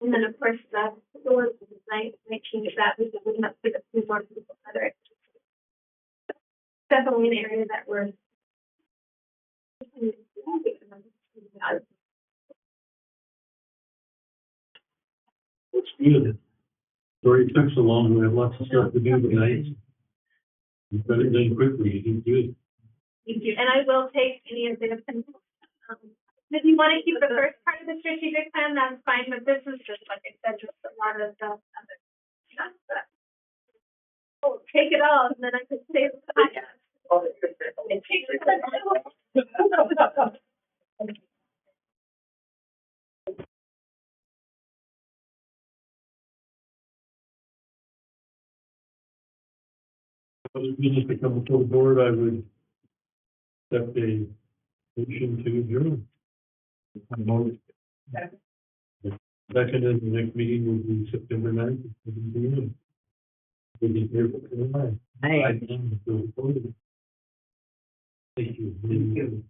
And then, of course, the ones might change that because we have to do more people other. Definitely an area that we're. It's good. Sorry it took so long. We have lots of stuff to do tonight. You got it done quickly. You did good. Thank you. And I will take any of the if you want to keep the first part of the strategic plan, that's fine, but this is just, like I said, just a lot of the other stuff that. Oh, take it all, and then I could say the podcast. Those meetings that come before the board, I would accept a motion to adjourn. Second, and the next meeting will be September 9th. We'll be here for tonight. Hey. Thank you.